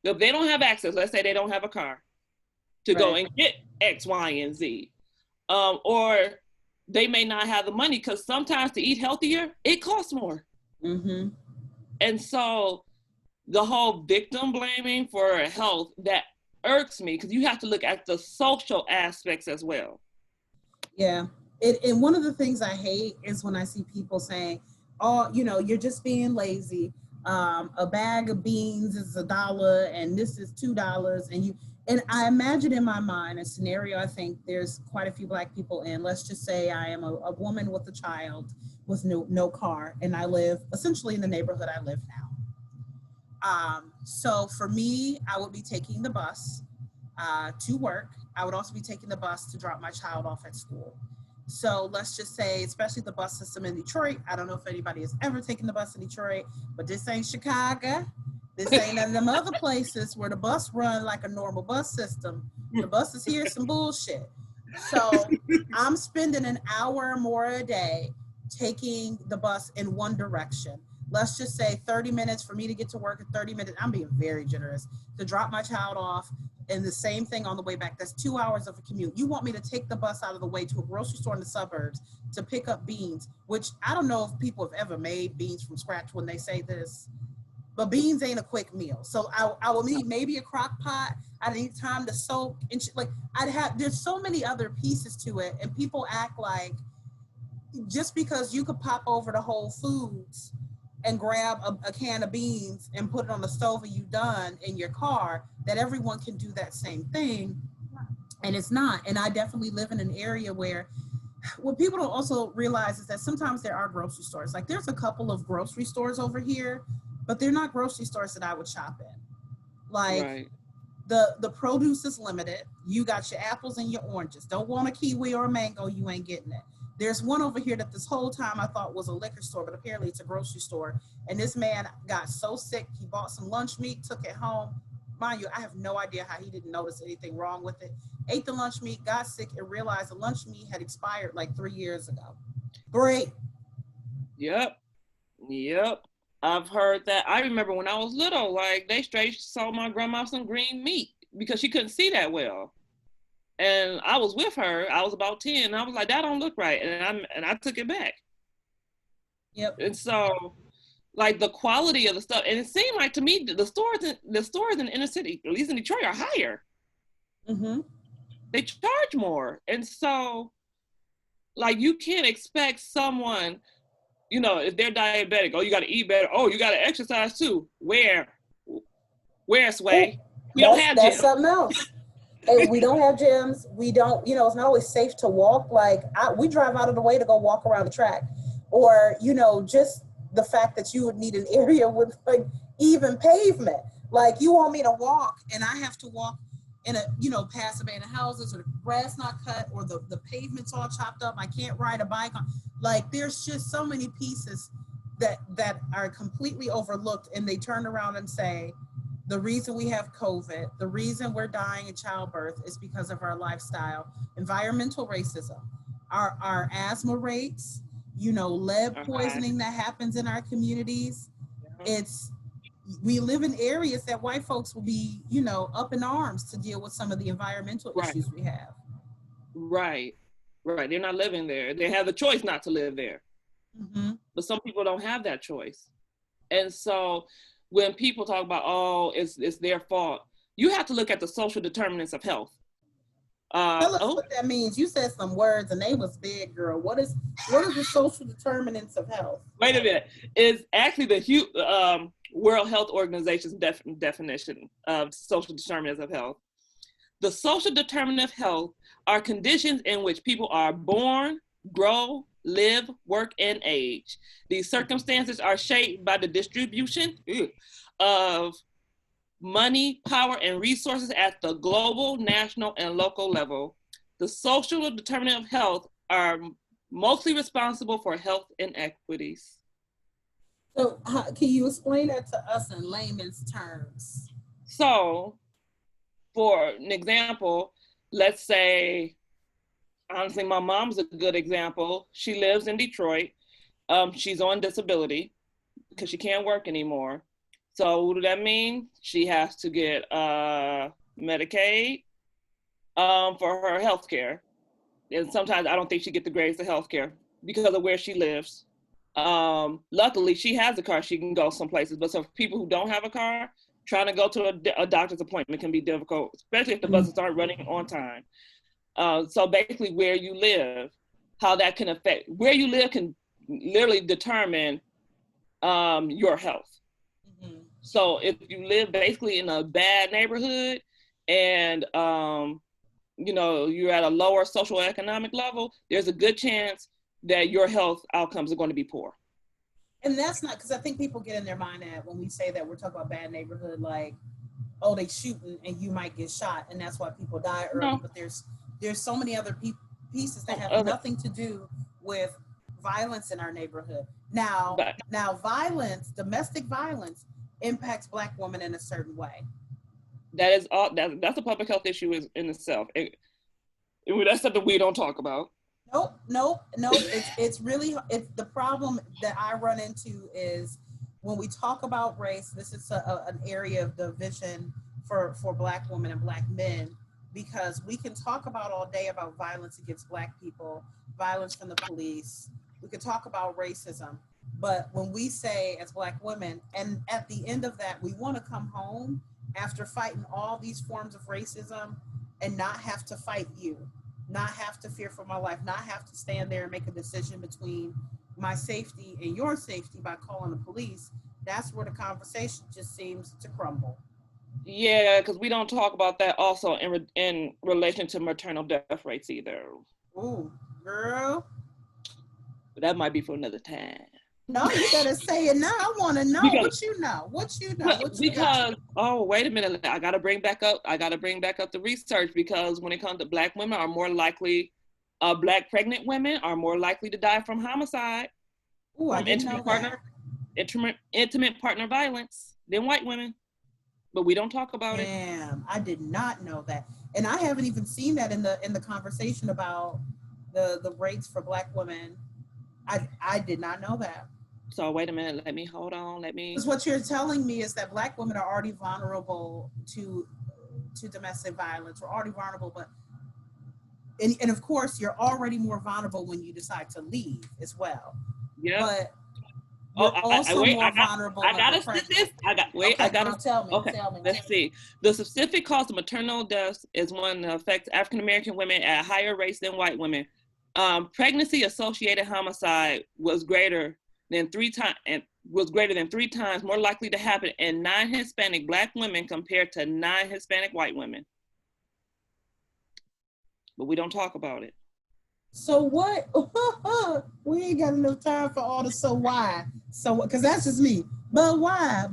If they don't have access, let's say they don't have a car to go and get X, Y, and Z, or they may not have the money, because sometimes to eat healthier, it costs more. Mm-hmm. And so the whole victim blaming for health, that irks me, because you have to look at the social aspects as well. Yeah. And one of the things I hate is when I see people saying, oh, you know, you're just being lazy. A bag of beans is $1 and this is $2. And I imagine in my mind a scenario, I think there's quite a few Black people in. Let's just say I am a woman with a child with no car, and I live essentially in the neighborhood I live now. So for me, I would be taking the bus to work. I would also be taking the bus to drop my child off at school. So let's just say, especially the bus system in Detroit. I don't know if anybody has ever taken the bus in Detroit, but this ain't Chicago. This ain't none of them other places where the bus run like a normal bus system. The buses here is some bullshit. So I'm spending an hour or more a day taking the bus in one direction. Let's just say 30 minutes for me to get to work, and 30 minutes, I'm being very generous, to drop my child off, and the same thing on the way back. That's 2 hours of a commute. You want me to take the bus out of the way to a grocery store in the suburbs to pick up beans, which I don't know if people have ever made beans from scratch when they say this, but beans ain't a quick meal. So I will need maybe a crock pot. I need time to soak and like there's so many other pieces to it, and people act like just because you could pop over to Whole Foods and grab a can of beans and put it on the stove and you done in your car, that everyone can do that same thing. And it's not. And I definitely live in an area where what people don't also realize is that sometimes there are grocery stores. Like there's a couple of grocery stores over here, but they're not grocery stores that I would shop in. Like Right. the produce is limited. You got your apples and your oranges. Don't want a kiwi or a mango, you ain't getting it. There's one over here that this whole time I thought was a liquor store, but apparently it's a grocery store. And this man got so sick, he bought some lunch meat, took it home. Mind you, I have no idea how he didn't notice anything wrong with it. Ate the lunch meat, got sick, and realized the lunch meat had expired like 3 years ago. Great. Yep. I've heard that. I remember when I was little, like they straight sold my grandma some green meat because she couldn't see that well. And I was with her. I was about 10. And I was like, that don't look right. And I took it back. Yep. And so, like the quality of the stuff, and it seemed like to me the stores in the inner city, at least in Detroit, are higher. Mm-hmm. They charge more. And so, like you can't expect someone, you know, if they're diabetic, oh, you got to eat better. Oh, you got to exercise too. Where Sway? We don't have that's gyms. something else. And we don't have gyms. We don't, it's not always safe to walk. Like we drive out of the way to go walk around the track, or, just the fact that you would need an area with like even pavement. Like you want me to walk and I have to walk in past abandoned houses, or the grass not cut, or the pavement's all chopped up. I can't ride a bike on, like there's just so many pieces that are completely overlooked, and they turn around and say, the reason we have COVID, the reason we're dying in childbirth is because of our lifestyle, environmental racism, our asthma rates, lead poisoning that happens in our communities. We live in areas that white folks will be, up in arms to deal with some of the environmental issues we have. Right. They're not living there. They have the choice not to live there. Mm-hmm. But some people don't have that choice. And so when people talk about, oh, it's their fault, you have to look at the social determinants of health. Tell us what that means. You said some words and they was big, girl. What is the social determinants of health? Wait a minute. It's actually the World Health Organization's definition of social determinants of health. The social determinants of health are conditions in which people are born, grow, live, work, and age. These circumstances are shaped by the distribution of money, power, and resources at the global, national, and local level. The social determinants of health are mostly responsible for health inequities. So can you explain that to us in layman's terms? So, for an example, let's say, honestly, my mom's a good example. She lives in Detroit. She's on disability because she can't work anymore. So what does that mean? She has to get Medicaid for her health care. And sometimes I don't think she gets the greatest of health care because of where she lives. Luckily, she has a car. She can go some places. But so for people who don't have a car, trying to go to a doctor's appointment can be difficult, especially if the buses aren't running on time. So basically where you live, how that can affect, where you live can literally determine your health. Mm-hmm. So if you live basically in a bad neighborhood and, you're at a lower socioeconomic level, there's a good chance that your health outcomes are going to be poor. And that's not, because I think people get in their mind that when we say that we're talking about bad neighborhood, like, they shooting and you might get shot and that's why people die early. No. But there's so many other pieces that have nothing to do with violence in our neighborhood. Now violence, domestic violence, impacts Black women in a certain way. That is all. That's a public health issue in itself. That's something we don't talk about. Nope. It's really the problem that I run into is when we talk about race. This is an area of division for Black women and Black men, because we can talk about all day about violence against Black people, violence from the police. We can talk about racism, but when we say as Black women, and at the end of that, we want to come home after fighting all these forms of racism and not have to fight you, not have to fear for my life, not have to stand there and make a decision between my safety and your safety by calling the police. That's where the conversation just seems to crumble. Yeah, because we don't talk about that also in relation to maternal death rates either. Ooh, girl. But that might be for another time. No, you gotta say it now. I want to know what you know. Oh, wait a minute. I gotta bring back up the research, because when it comes to Black women are more likely, Black pregnant women are more likely to die from homicide, from intimate partner violence than white women. But we don't talk about it. Damn, I did not know that, and I haven't even seen that in the conversation about the rates for Black women. I did not know that. So wait a minute, hold on. Because what you're telling me is that Black women are already vulnerable to domestic violence. We're already vulnerable, but and of course you're already more vulnerable when you decide to leave as well. Yeah. But more vulnerable. Tell me. Let's see. The specific cause of maternal deaths is one that affects African American women at higher rates than white women. Pregnancy-associated homicide was greater than 3 times more likely to happen in non-Hispanic Black women compared to non-Hispanic white women. But we don't talk about it. So what? We ain't got enough time for all the so why. So, because that's just me. But why?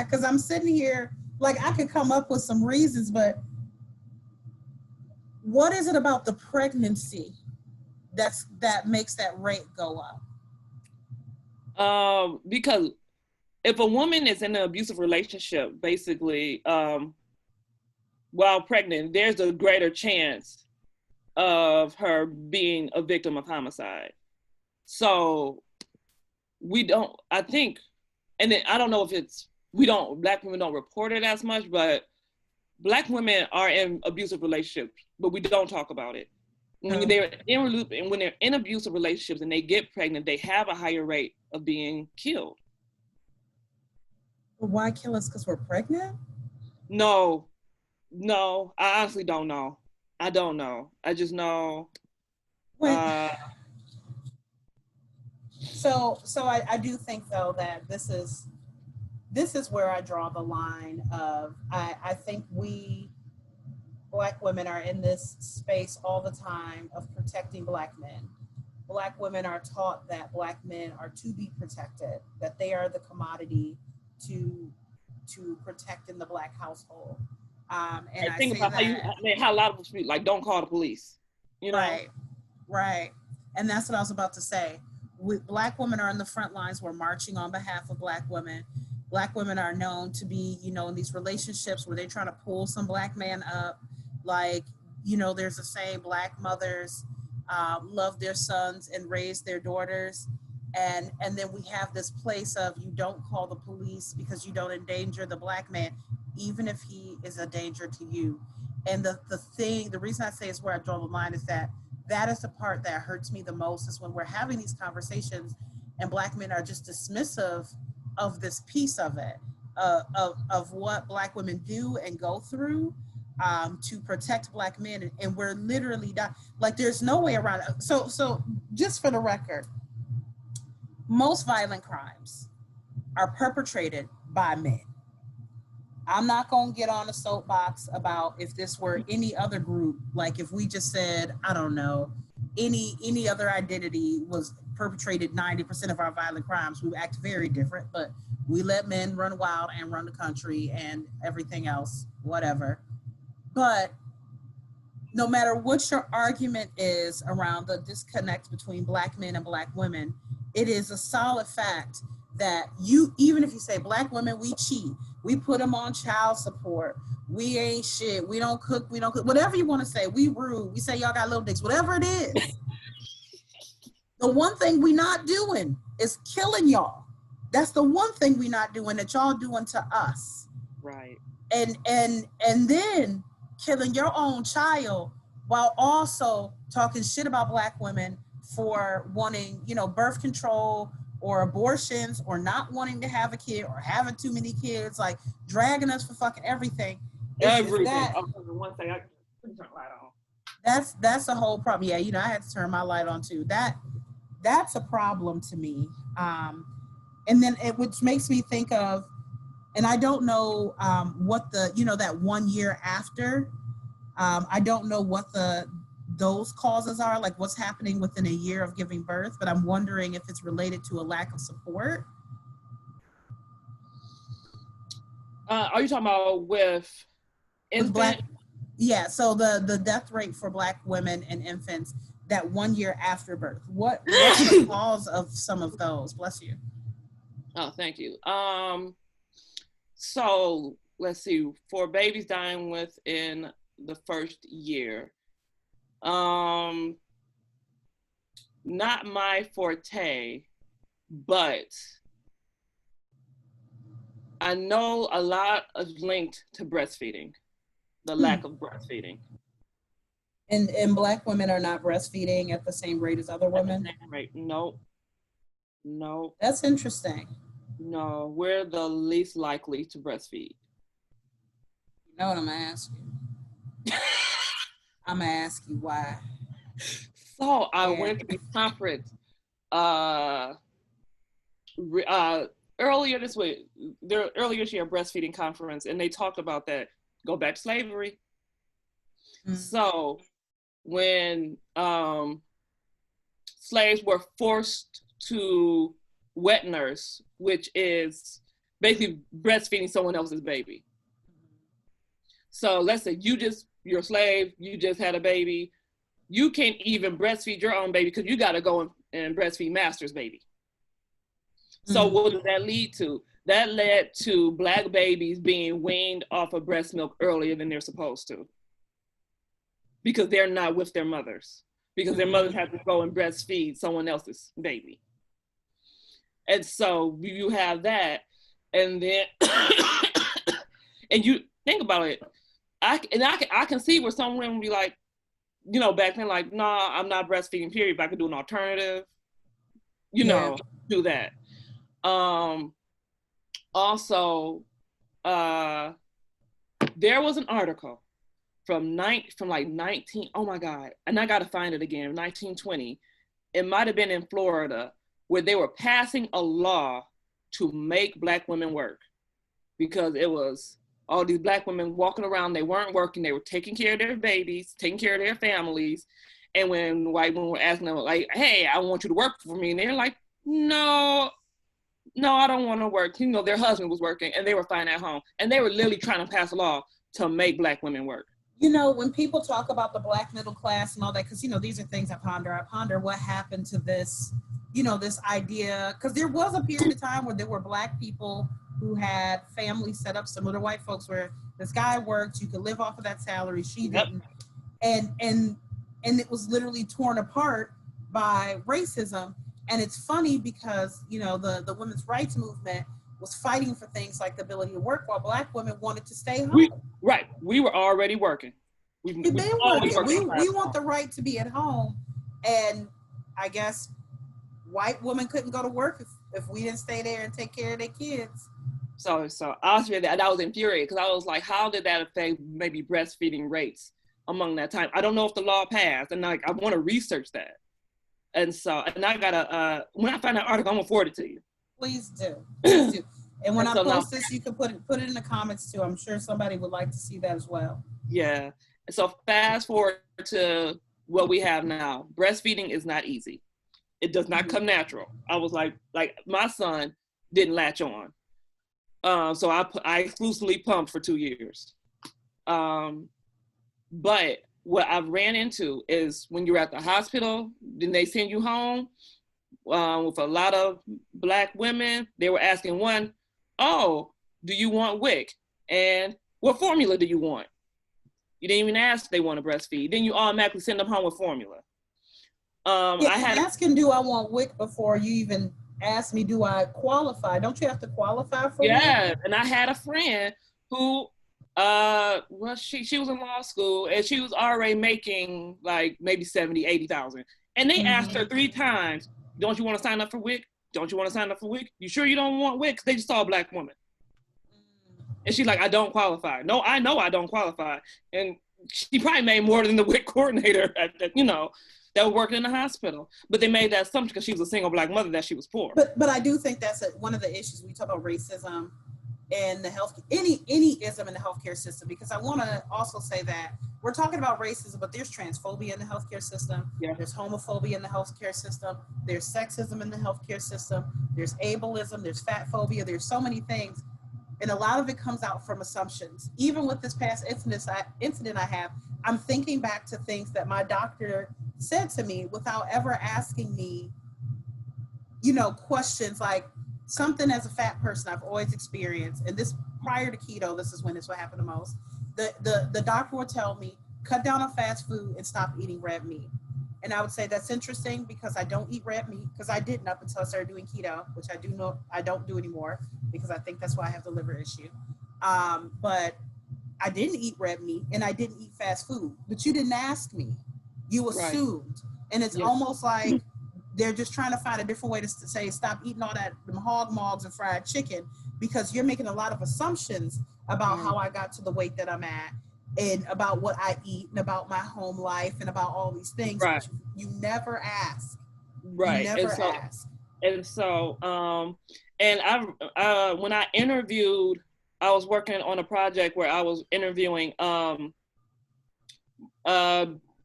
Because I'm sitting here like I could come up with some reasons, but what is it about the pregnancy that makes that rate go up? Because if a woman is in an abusive relationship, basically, while pregnant, there's a greater chance of her being a victim of homicide. So I think, and then I don't know if Black women don't report it as much, but Black women are in abusive relationships, but we don't talk about it. When they're in abusive relationships and they get pregnant, they have a higher rate of being killed. But why kill us? Because we're pregnant? No, I honestly don't know. I don't know. I just know. So I do think though that this is where I draw the line of I think we Black women are in this space all the time of protecting Black men. Black women are taught that Black men are to be protected, that they are the commodity to protect in the Black household. And I think about how a lot of us like don't call the police. You know? Right. And that's what I was about to say. Black women are in the front lines. We're marching on behalf of Black women. Black women are known to be, in these relationships where they're trying to pull some Black man up. Like, there's a saying, Black mothers love their sons and raise their daughters. And then we have this place of you don't call the police because you don't endanger the Black man, even if he is a danger to you. And the reason I say is where I draw the line is that is the part that hurts me the most, is when we're having these conversations and Black men are just dismissive of this piece of it, of what Black women do and go through to protect Black men. And we're literally like, there's no way around it. So just for the record, most violent crimes are perpetrated by men. I'm not going to get on a soapbox about if this were any other group, like if we just said, I don't know, any other identity was perpetrated 90% of our violent crimes, we would act very different, but we let men run wild and run the country and everything else, whatever. But no matter what your argument is around the disconnect between Black men and Black women, it is a solid fact that you, even if you say Black women, we cheat, we put them on child support, we ain't shit, we don't cook, whatever you want to say, we rude, we say y'all got little dicks, whatever it is. The one thing we not doing is killing y'all. That's the one thing we not doing that y'all doing to us. Right. And then killing your own child while also talking shit about Black women for wanting, birth control or abortions or not wanting to have a kid or having too many kids, like dragging us for fucking everything. Everything. One thing I couldn't turn the light on. That's a whole problem. Yeah, I had to turn my light on too. That's a problem to me. And then which makes me think of, and I don't know what the, that 1 year after, I don't know what those causes are, like what's happening within a year of giving birth, but I'm wondering if it's related to a lack of support. Are you talking about with infant? Yeah, so the death rate for Black women and infants that 1 year after birth. What's the cause of some of those? Bless you. Oh, thank you. So let's see, for babies dying within the first year, not my forte, but I know a lot of linked to breastfeeding, the lack of breastfeeding. And Black women are not breastfeeding at the same rate as other women? Right. No. That's interesting. No, we're the least likely to breastfeed. You know what I'm gonna ask you? I'm gonna ask you why. So I went to the conference earlier this week, earlier this year, breastfeeding conference, and they talked about that. Go back to slavery. Mm-hmm. So when slaves were forced to wet nurse, which is basically breastfeeding someone else's baby. So let's say you're a slave, you just had a baby, you can't even breastfeed your own baby because you got to go and breastfeed master's baby. So what did that lead to? That led to Black babies being weaned off of breast milk earlier than they're supposed to, because they're not with their mothers, because their mothers have to go and breastfeed someone else's baby. And so you have that, and then, and you think about it, I can see where some women would be like, back then, like, nah, I'm not breastfeeding, period, but I could do an alternative, do that. Also, there was an article from 19, oh my God, and I gotta find it again, 1920, it might've been in Florida, where they were passing a law to make Black women work, because it was all these Black women walking around, they weren't working, they were taking care of their babies, taking care of their families, and when white women were asking them, like, hey, I want you to work for me, and they're like, no, I don't want to work. Their husband was working, and they were fine at home, and they were literally trying to pass a law to make Black women work. When people talk about the Black middle class and all that, because, these are things I ponder what happened to this, this idea, because there was a period of time where there were Black people who had families set up similar to white folks, where this guy worked, you could live off of that salary, she didn't. And it was literally torn apart by racism. And it's funny because, the women's rights movement was fighting for things like the ability to work, while Black women wanted to stay home. We were already working. We want the right to be at home. And I guess white women couldn't go to work if we didn't stay there and take care of their kids. So I was really, I was infuriated, because I was like, how did that affect maybe breastfeeding rates among that time? I don't know if the law passed, and I want to research that. And so, and I gotta, when I find that article, I'm gonna forward it to you. Please do. And when I post this, you can put it in the comments too. I'm sure somebody would like to see that as well. Yeah. So fast forward to what we have now. Breastfeeding is not easy. It does not come natural. I was like my son didn't latch on. So I exclusively pumped for 2 years. But what I've ran into is when you're at the hospital, then they send you home with a lot of Black women. They were asking one, oh, do you want WIC? And what formula do you want? You didn't even ask if they want to breastfeed. Then you automatically send them home with formula. Asking, do I want WIC before you even ask me, do I qualify? Don't you have to qualify for WIC? Yeah, and I had a friend who, she was in law school and she was already making like maybe 70, 80,000. And they asked her 3 times, don't you want to sign up for WIC? Don't you want to sign up for WIC? You sure you don't want WIC? They just saw a Black woman. And she's like, I don't qualify. No, I know I don't qualify. And she probably made more than the WIC coordinator that was working in the hospital. But they made that assumption because she was a single Black mother that she was poor. But I do think that's one of the issues when we talk about racism in the health, any ism in the healthcare system, because I want to also say that we're talking about racism, but there's transphobia in the healthcare system. Yeah. There's homophobia in the healthcare system. There's sexism in the healthcare system. There's ableism. There's fat phobia. There's so many things. And a lot of it comes out from assumptions. Even with this past incident I have, I'm thinking back to things that my doctor said to me without ever asking me, questions like something as a fat person I've always experienced. And this prior to keto, this is when this would happen the most. The doctor would tell me, cut down on fast food and stop eating red meat. And I would say that's interesting because I don't eat red meat, because I didn't up until I started doing keto, which I don't do anymore because I think that's why I have the liver issue. But I didn't eat red meat and I didn't eat fast food, but you didn't ask me. You assumed. Right. And it's almost like they're just trying to find a different way to say, stop eating all that hog mogs and fried chicken, because you're making a lot of assumptions about how I got to the weight that I'm at, and about what I eat, and about my home life, and about all these things. Right. You never ask. Right. You never ask. And so, and I when I interviewed, I was working on a project where I was interviewing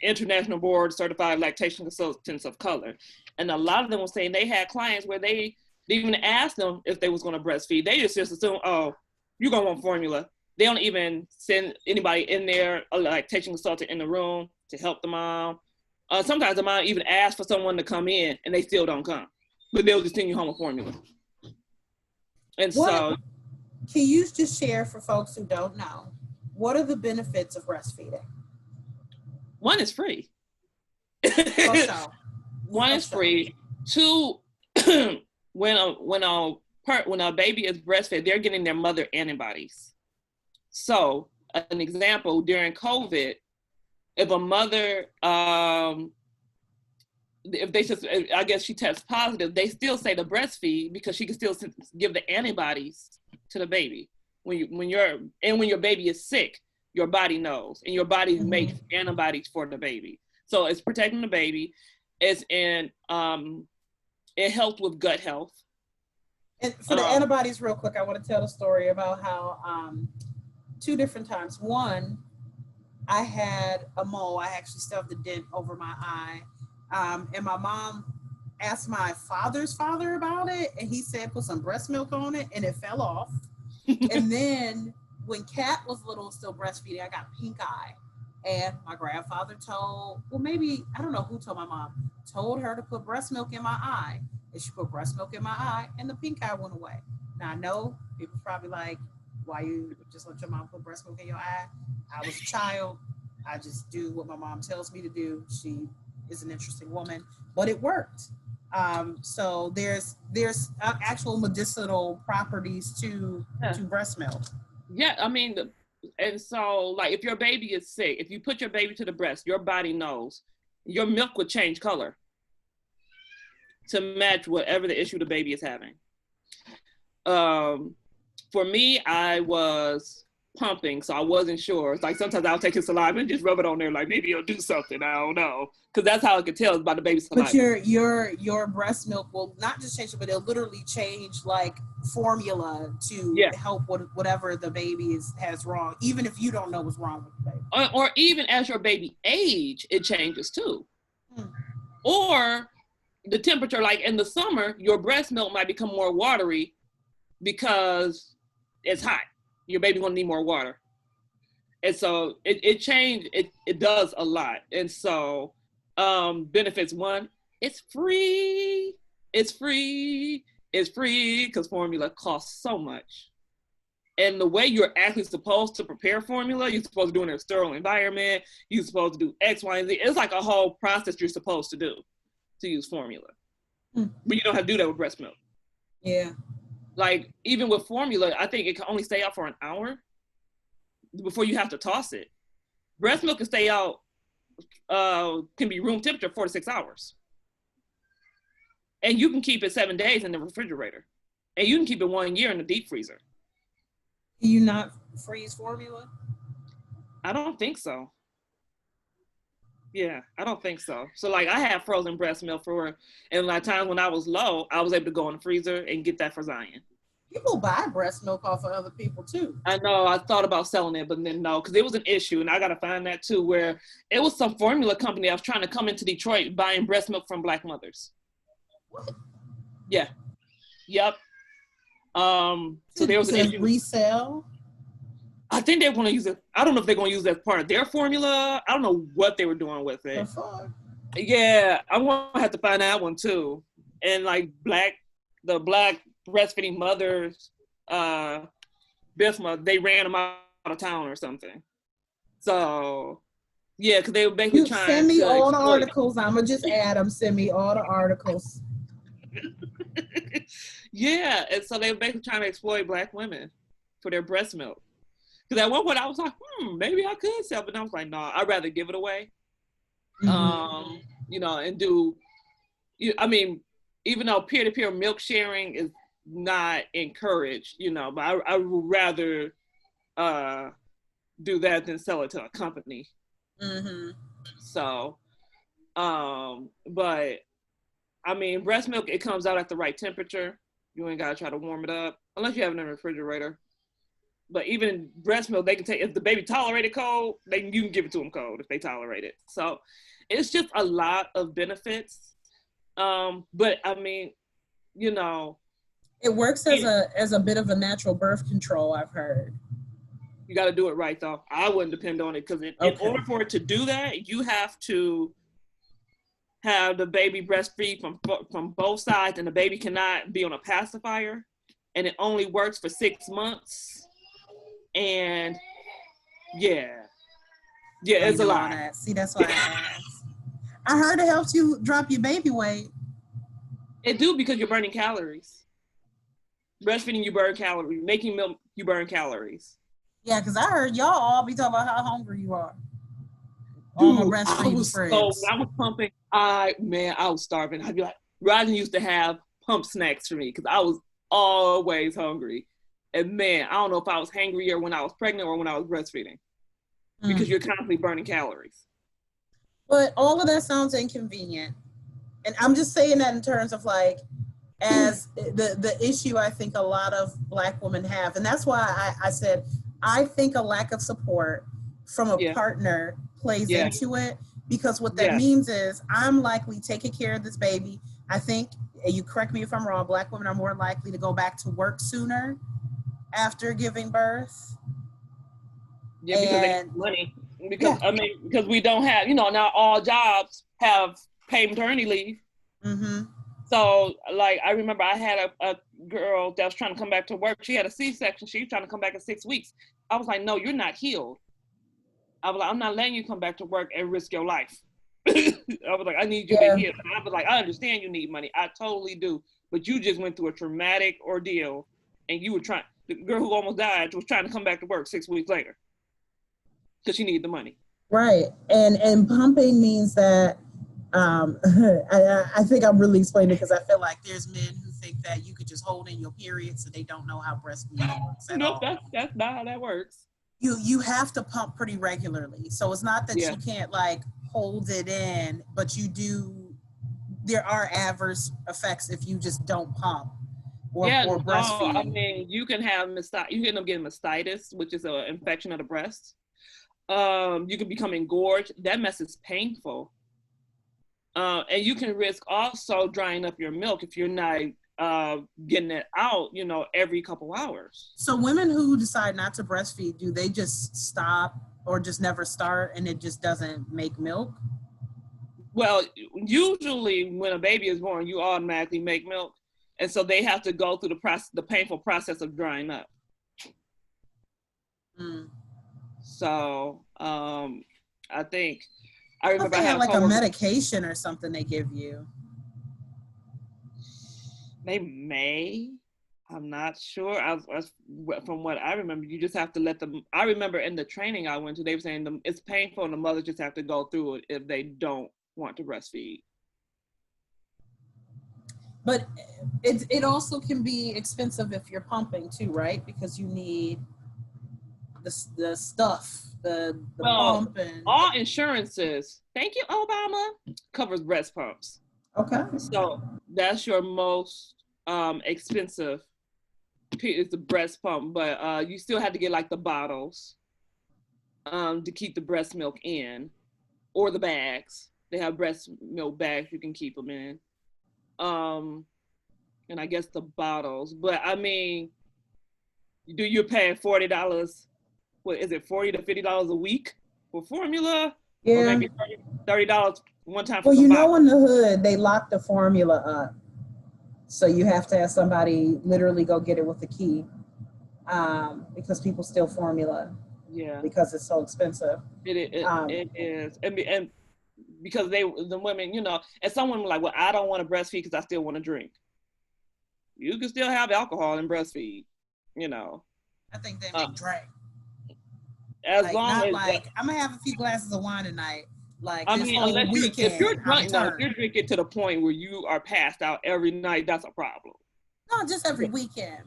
international board certified lactation consultants of color. And a lot of them were saying they had clients where they didn't even ask them if they was going to breastfeed. They just assume, oh, you're going to want formula. They don't even send anybody in there, a lactation consultant in the room to help the mom. Sometimes the mom even asks for someone to come in and they still don't come, but they'll just send you home with formula. And so. Can you just share for folks who don't know, what are the benefits of breastfeeding? One is free. Also. One is free. 2, when a baby is breastfed, they're getting their mother antibodies. So, an example, during COVID, if a mother, if they just, I guess she tests positive, they still say to breastfeed because she can still give the antibodies to the baby. When your baby is sick, your body knows, and your body makes antibodies for the baby. So it's protecting the baby. It's it helps with gut health. And for the antibodies, real quick, I want to tell the story about how 2 different times. One, I had a mole. I actually still have the dent over my eye. And my mom asked my father's father about it, and he said put some breast milk on it, and it fell off. And then when Kat was little, still breastfeeding, I got pink eye. And my grandfather I don't know who told my mom, told her to put breast milk in my eye. And she put breast milk in my eye, and the pink eye went away. Now, I know people probably like, why you just let your mom put breast milk in your eye? I was a child. I just do what my mom tells me to do. She is an interesting woman, but it worked. So there's actual medicinal properties to breast milk. Yeah, I mean, and so like if your baby is sick, if you put your baby to the breast, your body knows your milk would change color to match whatever the issue the baby is having. For me, I was pumping, so I wasn't sure. It's like sometimes I'll take his saliva and just rub it on there, like maybe it'll do something. I don't know, because that's how I could tell about the baby's saliva. But your breast milk will not just change it, but it'll literally change like formula to help whatever the baby has wrong, even if you don't know what's wrong with the baby. Or even as your baby age, it changes too. Or the temperature, like in the summer, your breast milk might become more watery because it's hot. Your baby gonna need more water. And so it changed, it does a lot. And so benefits, one, it's free. It's free. It's free because formula costs so much. And the way you're actually supposed to prepare formula, you're supposed to do it in a sterile environment. You're supposed to do X, Y, and Z. It's like a whole process you're supposed to do to use formula. But you don't have to do that with breast milk. Yeah. Like even with formula, I think it can only stay out for an hour before you have to toss it. Breast milk can stay out, can be room temperature 4 to 6 hours. And you can keep it 7 days in the refrigerator. And you can keep it 1 year in the deep freezer. Do you not freeze formula? I don't think so. Yeah, I don't think so. So like I had frozen breast milk and like times when I was low, I was able to go in the freezer and get that for Zion. People buy breast milk off of other people too. I know, I thought about selling it, but then no, because it was an issue, and I got to find that too, where it was some formula company that was trying to come into Detroit buying breast milk from Black mothers. What? Yeah. Yep. So there was an issue. Resell? I think they want to use it. I don't know if they're going to use it as part of their formula. I don't know what they were doing with it. Yeah, I'm going to have to find that one too. And like the black breastfeeding mothers, BIFMA, they ran them out of town or something. So yeah, because they were basically trying to send me all the articles. I'm gonna just add them. Send me all the articles. Yeah, and so they were basically trying to exploit Black women for their breast milk. Because at one point I was like, maybe I could sell, but I was like, no, I'd rather give it away. Mm-hmm. You know, and do. I mean, even though peer-to-peer milk sharing is not encouraged, you know, but I would rather do that than sell it to a company. Mm-hmm. So, but I mean, breast milk, it comes out at the right temperature. You ain't gotta try to warm it up unless you have it in a refrigerator. But even in breast milk, they can take, if the baby tolerated cold, you can give it to them cold if they tolerate it. So it's just a lot of benefits. But I mean, you know, it works as a bit of a natural birth control, I've heard. You got to do it right though. I wouldn't depend on it because in order for it to do that, you have to have the baby breastfeed from both sides, and the baby cannot be on a pacifier, and it only works for 6 months. And yeah, it's a lot. That. See, that's why I asked. I heard it helps you drop your baby weight. It do, because you're burning calories. Breastfeeding, you burn calories. Making milk, you burn calories. Yeah, because I heard y'all all be talking about how hungry you are. Dude, I was pumping. I was starving. I'd be like, Rodney used to have pump snacks for me because I was always hungry. And man, I don't know if I was hangrier when I was pregnant or when I was breastfeeding, because you're constantly burning calories. But all of that sounds inconvenient. And I'm just saying that in terms of like, as the issue I think a lot of Black women have. And that's why I said, I think a lack of support from a partner plays into it, because what that means is I'm likely taking care of this baby. I think, you correct me if I'm wrong, Black women are more likely to go back to work sooner after giving birth. Yeah, because they have money. Because I mean, because we don't have, not all jobs have paid maternity leave. Mm-hmm. So, like, I remember I had a girl that was trying to come back to work. She had a C-section. She was trying to come back in 6 weeks. I was like, no, you're not healed. I was like, I'm not letting you come back to work and risk your life. I was like, I need you to heal. And I was like, I understand you need money. I totally do. But you just went through a traumatic ordeal, and you were trying, the girl who almost died was trying to come back to work 6 weeks later because she needed the money. Right. And pumping means that, I think I'm really explaining it because I feel like there's men who think that you could just hold in your period, so they don't know how breastfeeding works at all. That's not how that works. You have to pump pretty regularly. So it's not that you can't like hold it in, but there are adverse effects if you just don't pump or breastfeed. I mean, you can end up getting mastitis, which is an infection of the breast. You can become engorged. That mess is painful. And you can risk also drying up your milk if you're not getting it out, every couple hours. So women who decide not to breastfeed, do they just stop or just never start and it just doesn't make milk? Well, usually when a baby is born, you automatically make milk. And so they have to go through the painful process of drying up. Mm. So I think, I I remember I they had had a like a coworker, medication or something they give you. they may, I'm not sure. From what I remember, you just have to let them, I remember in the training I went to, they were saying it's painful and the mothers just have to go through it if they don't want to breastfeed. But it also can be expensive if you're pumping too, right? Because you need the stuff, the Well, pump and all insurances, thank you, Obama, covers breast pumps. okay. So that's your most expensive is the breast pump, but you still have to get like the bottles to keep the breast milk in, or the bags. They have breast milk bags you can keep them in. And I guess the bottles. But I mean, you're paying $40. What is it, $40 to $50 a week for formula, or Yeah. maybe $30 one time for Well, some you know, in bottles. the hood, they lock the formula up. So you have to have somebody literally go get it with the key, because people steal formula Yeah, because it's so expensive. it is, and because the women, and some women are like, well, I don't want to breastfeed because I still want to drink. You can still have alcohol and breastfeed, you know. I think they Uh, make drink. as Like, long not as like, I'm going to have a few glasses of wine tonight. Like, I this mean, whole if you're weekend, I'm drunk, no, if turned. you're drinking to the point where you are passed out every night, that's a problem. No, just every weekend.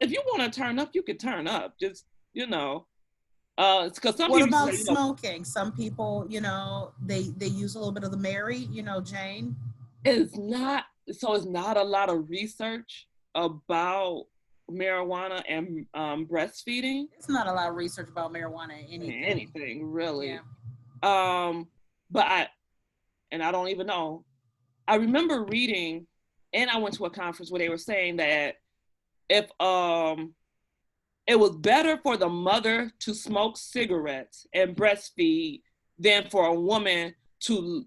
If you want to turn up, you can turn up. Just, because some What people about say, smoking? Some people, they use a little bit of the Mary, Jane. it's not a lot of research about marijuana and breastfeeding. It's not a lot of research about marijuana and Anything really. Yeah. But I don't even know. I remember reading, and I went to a conference where they were saying that if it was better for the mother to smoke cigarettes and breastfeed than for a woman to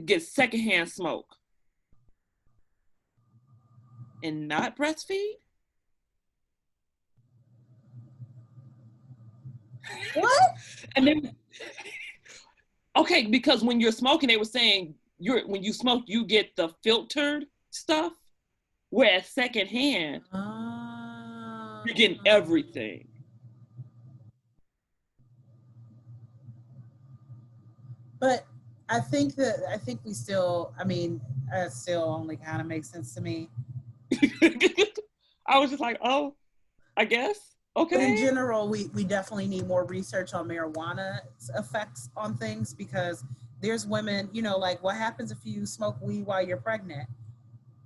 get secondhand smoke and not breastfeed. What? And then, okay, because when you're smoking, they were saying when you smoke, you get the filtered stuff, whereas secondhand, you're getting everything. But I think we still, I mean, it still only kind of makes sense to me. I was just like, oh, I guess. Okay. But in general, we definitely need more research on marijuana's effects on things, because there's women, like, what happens if you smoke weed while you're pregnant?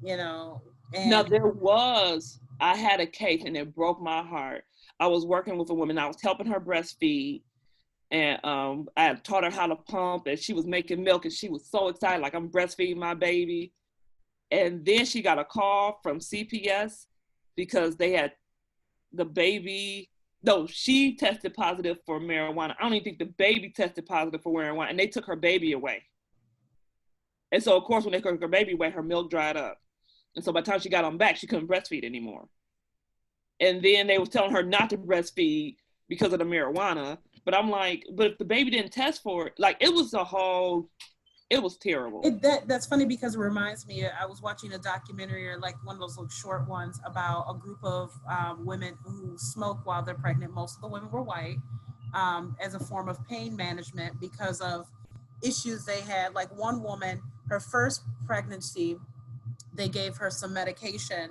And now I had a case and it broke my heart. I was working with a woman, I was helping her breastfeed, and I had taught her how to pump, and she was making milk, and she was so excited, like, I'm breastfeeding my baby. And then she got a call from CPS because they had the baby. No, she tested positive for marijuana. I don't even think the baby tested positive for marijuana, and they took her baby away. And so, of course, when they took her baby away, her milk dried up. And so by the time she got on back, she couldn't breastfeed anymore. And then they was telling her not to breastfeed because of the marijuana. But I'm like, but if the baby didn't test for it, like, it was terrible. That's funny, because it reminds me, I was watching a documentary, or like one of those little short ones, about a group of women who smoke while they're pregnant. Most of the women were white, as a form of pain management because of issues they had. Like, one woman, her first pregnancy, they gave her some medication,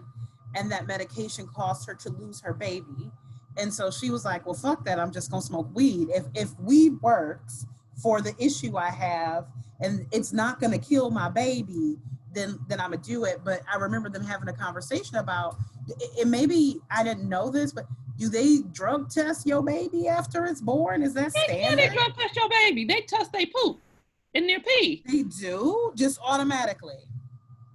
and that medication caused her to lose her baby. And so she was like, well, fuck that, I'm just gonna smoke weed. If weed works for the issue I have, and it's not gonna kill my baby, then I'm gonna do it. But I remember them having a conversation about it. Maybe I didn't know this, but do they drug test your baby after it's born? Is that standard? Yeah, they drug test your baby. They test their poop in their pee. They do? Just automatically?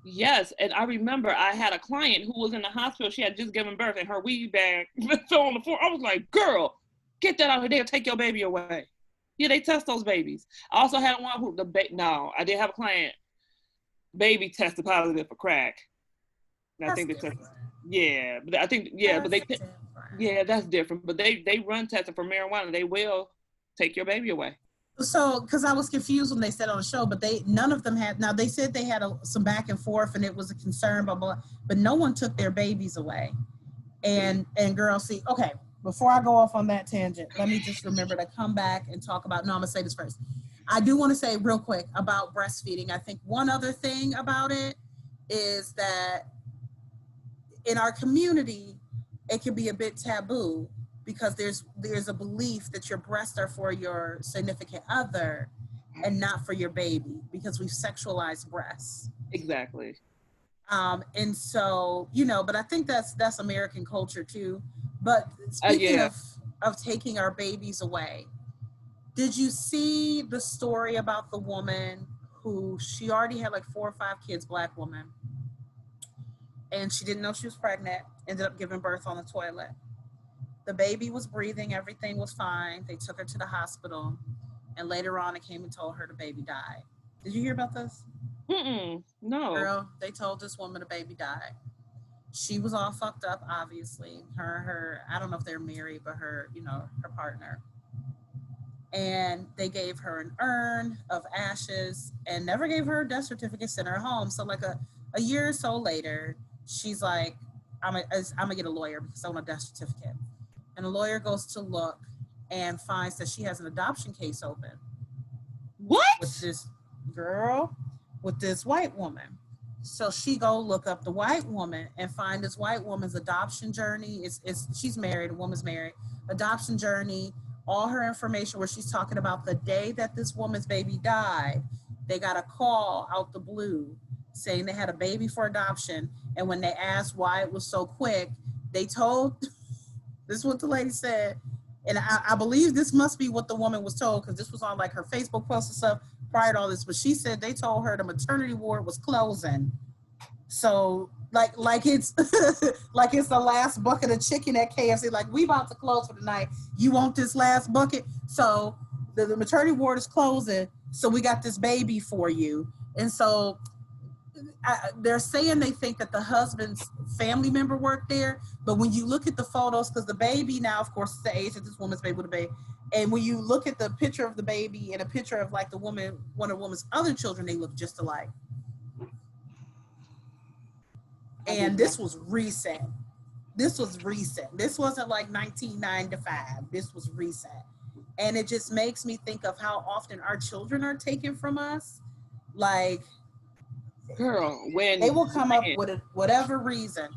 Yes, and I remember I had a client who was in the hospital. She had just given birth, and her weed bag fell on the floor. I was like, girl, Get that out here. They'll take your baby away. Yeah, they test those babies. I also had one who I did have a client, baby tested positive for crack. And I think they tested, yeah, but I think, yeah, but yeah, that's different. But they run testing for marijuana. They will take your baby away. So, because I was confused when they said on the show, but none of them had. Now they said they had some back and forth, and it was a concern, blah blah. But no one took their babies away. And girls, see, okay. Before I go off on that tangent, let me just remember to come back and talk about. No, I'm gonna say this first. I do want to say real quick about breastfeeding. I think one other thing about it is that in our community, it can be a bit taboo, because there's a belief that your breasts are for your significant other and not for your baby, because we've sexualized breasts. Exactly. And so, but I think that's American culture too. But speaking of taking our babies away, did you see the story about the woman who, she already had like 4 or 5 kids, Black woman, and she didn't know she was pregnant, ended up giving birth on the toilet. The baby was breathing, everything was fine. They took her to the hospital, and later on it came and told her the baby died. Did you hear about this? No. Girl, they told this woman the baby died. She was all fucked up, obviously. Her, I don't know if they're married, but her partner. And they gave her an urn of ashes and never gave her a death certificate, sent her home. So like a year or so later, she's like, I'm gonna get a lawyer because I want a death certificate. And the lawyer goes to look and finds that she has an adoption case open. What? With this girl, with this white woman. So she go look up the white woman and find this white woman's adoption journey. She's married, a woman's married, adoption journey, all her information, where she's talking about the day that this woman's baby died. They got a call out the blue saying they had a baby for adoption. And when they asked why it was so quick, they told, this is what the lady said. And I believe this must be what the woman was told, because this was on like her Facebook post and stuff prior to all this. But she said they told her the maternity ward was closing. So like it's like it's the last bucket of chicken at KFC. Like, we about to close for the night. You want this last bucket? So the maternity ward is closing. So we got this baby for you. And so they're saying they think that the husband's family member worked there, but when you look at the photos, because the baby now, of course, is the age of this woman's baby with a baby, and when you look at the picture of the baby and a picture of like the woman, one of the woman's other children, they look just alike. And this was recent. This wasn't like 1995. This was recent. And it just makes me think of how often our children are taken from us. Like, girl, when they will come up with whatever reason.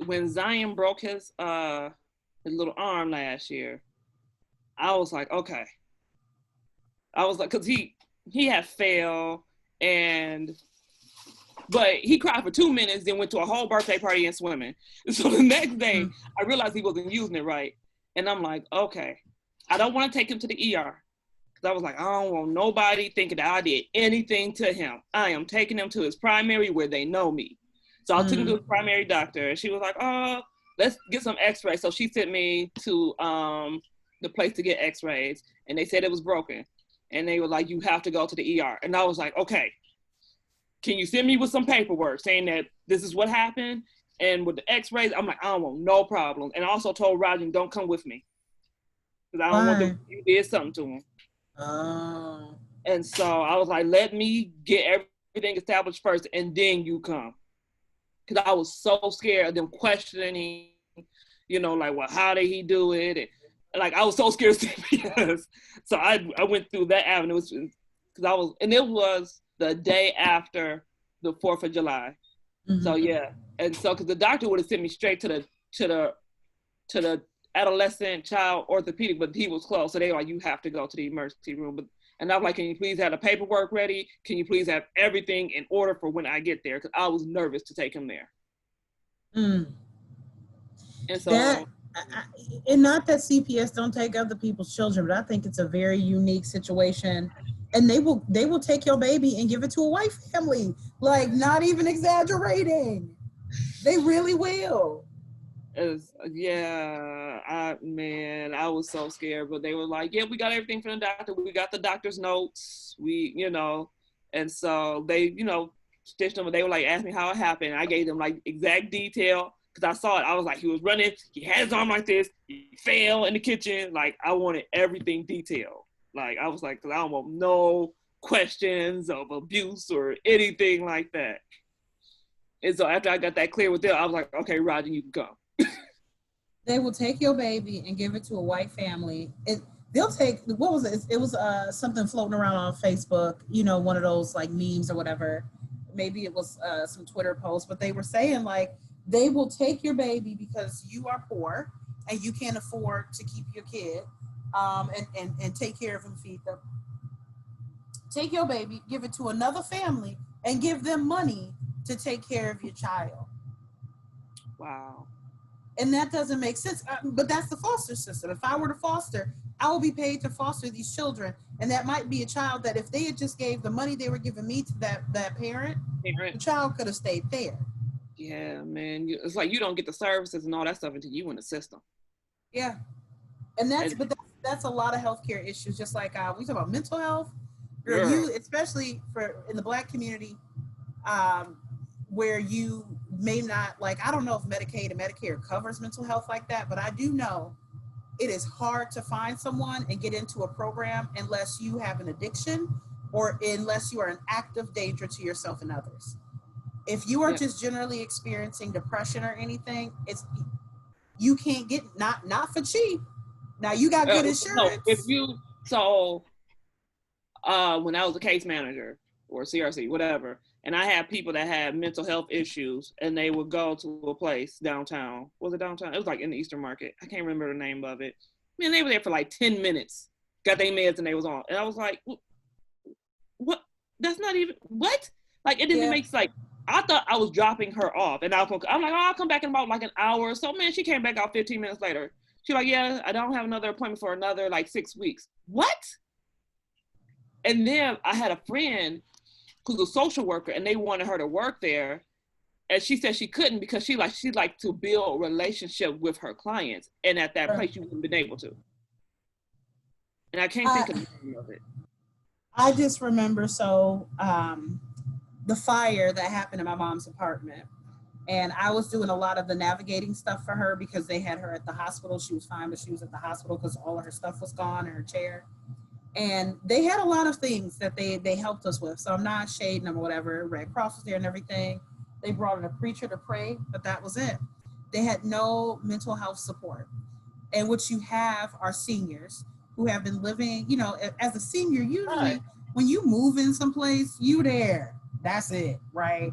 When Zion broke his little arm last year, I was like, okay. I was like, because he had fell, but he cried for 2 minutes, then went to a whole birthday party and swimming. So the next day, I realized he wasn't using it right. And I'm like, okay, I don't want to take him to the ER. I was like, I don't want nobody thinking that I did anything to him. I am taking him to his primary where they know me. So I took him to his primary doctor, and she was like, oh, let's get some x-rays. So she sent me to the place to get x-rays, and they said it was broken. And they were like, you have to go to the ER. And I was like, okay, can you send me with some paperwork saying that this is what happened? And with the x-rays, I'm like, I don't want no problem. And I also told Roger, don't come with me, because I don't want them, you did something to him. Oh. And so I was like, let me get everything established first, and then you come. Because I was so scared of them questioning, like, well, how did he do it? And, like, I was so scared of CPS. So I went through that avenue, and it was the day after the 4th of July. Mm-hmm. So yeah. And so, because the doctor would have sent me straight to the adolescent child orthopedic, but he was closed. So they were like, you have to go to the emergency room. And I was like, can you please have the paperwork ready? Can you please have everything in order for when I get there? Because I was nervous to take him there. And so, and not that CPS don't take other people's children, but I think it's a very unique situation. And they will take your baby and give it to a white family. Like, not even exaggerating. They really will. I was so scared, but they were like, yeah, we got everything from the doctor. We got the doctor's notes. And so they, stitched them. They were like, asked me how it happened. I gave them like exact detail because I saw it. I was like, he was running. He had his arm like this. He fell in the kitchen. Like, I wanted everything detailed. Like, I was like, because I don't want no questions of abuse or anything like that. And so after I got that clear with them, I was like, okay, Roger, you can go. They will take your baby and give it to a white family. They'll take, what was it? It was something floating around on Facebook, one of those like memes or whatever. Maybe it was some Twitter posts, but they were saying like, they will take your baby because you are poor and you can't afford to keep your kid and take care of and feed them. Take your baby, give it to another family and give them money to take care of your child. Wow. And that doesn't make sense. But that's the foster system. If I were to foster, I will be paid to foster these children. And that might be a child that if they had just gave the money they were giving me to that parent, the child could have stayed there. Yeah, man. It's like you don't get the services and all that stuff until you in the system. Yeah. And that's a lot of healthcare issues. Just like we talk about mental health. Girl, you, especially in the Black community, where you may not, like, I don't know if Medicaid and Medicare covers mental health like that, but I do know it is hard to find someone and get into a program unless you have an addiction or unless you are an active danger to yourself and others. If you are just generally experiencing depression or anything, you can't get, not for cheap. Now you got good insurance. When I was a case manager or CRC, whatever, and I had people that had mental health issues and they would go to a place downtown. Was it downtown? It was like in the Eastern Market. I can't remember the name of it. Man, they were there for like 10 minutes, got their meds and they was on. And I was like, what? That's not even, what? Like, it didn't make like, I thought I was dropping her off. And I'm like, oh, I'll come back in about like an hour or so. Man, she came back out 15 minutes later. She's like, yeah, I don't have another appointment for another like 6 weeks. What? And then I had a friend who's a social worker and they wanted her to work there. And she said she couldn't because she liked to build a relationship with her clients. And at that place, you wouldn't been able to. And I can't think of the name of it. I just remember, the fire that happened in my mom's apartment. And I was doing a lot of the navigating stuff for her because they had her at the hospital. She was fine, but she was at the hospital because all of her stuff was gone in her chair. And they had a lot of things that they helped us with. So I'm not shading them or whatever. Red Cross was there and everything. They brought in a preacher to pray, but that was it. They had no mental health support. And what you have are seniors who have been living, as a senior, usually when you move in someplace, you there. That's it, right?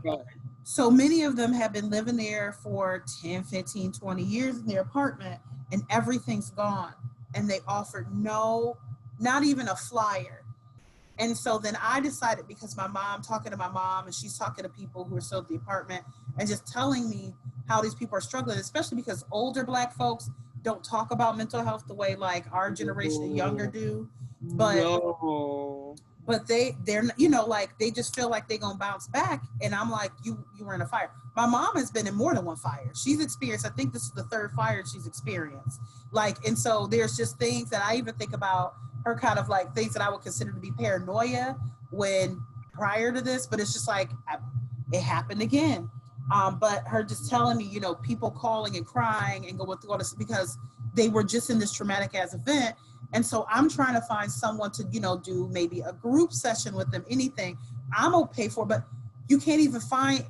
So many of them have been living there for 10, 15, 20 years in their apartment and everything's gone. And they offered not even a flyer. And so then I decided, because talking to my mom and she's talking to people who are still at the apartment and just telling me how these people are struggling, especially because older Black folks don't talk about mental health the way like our generation and younger do. But they're like they just feel like they're gonna bounce back. And I'm like, you were in a fire. My mom has been in more than one fire. She's experienced, I think this is the third fire she's experienced. And so there's just things that I even think about her, kind of like things that I would consider to be paranoia when prior to this, but it's just like it happened again. But her just telling me, people calling and crying and going through all this because they were just in this traumatic ass event. And so I'm trying to find someone to, do maybe a group session with them, anything. I'm okay for, but you can't even I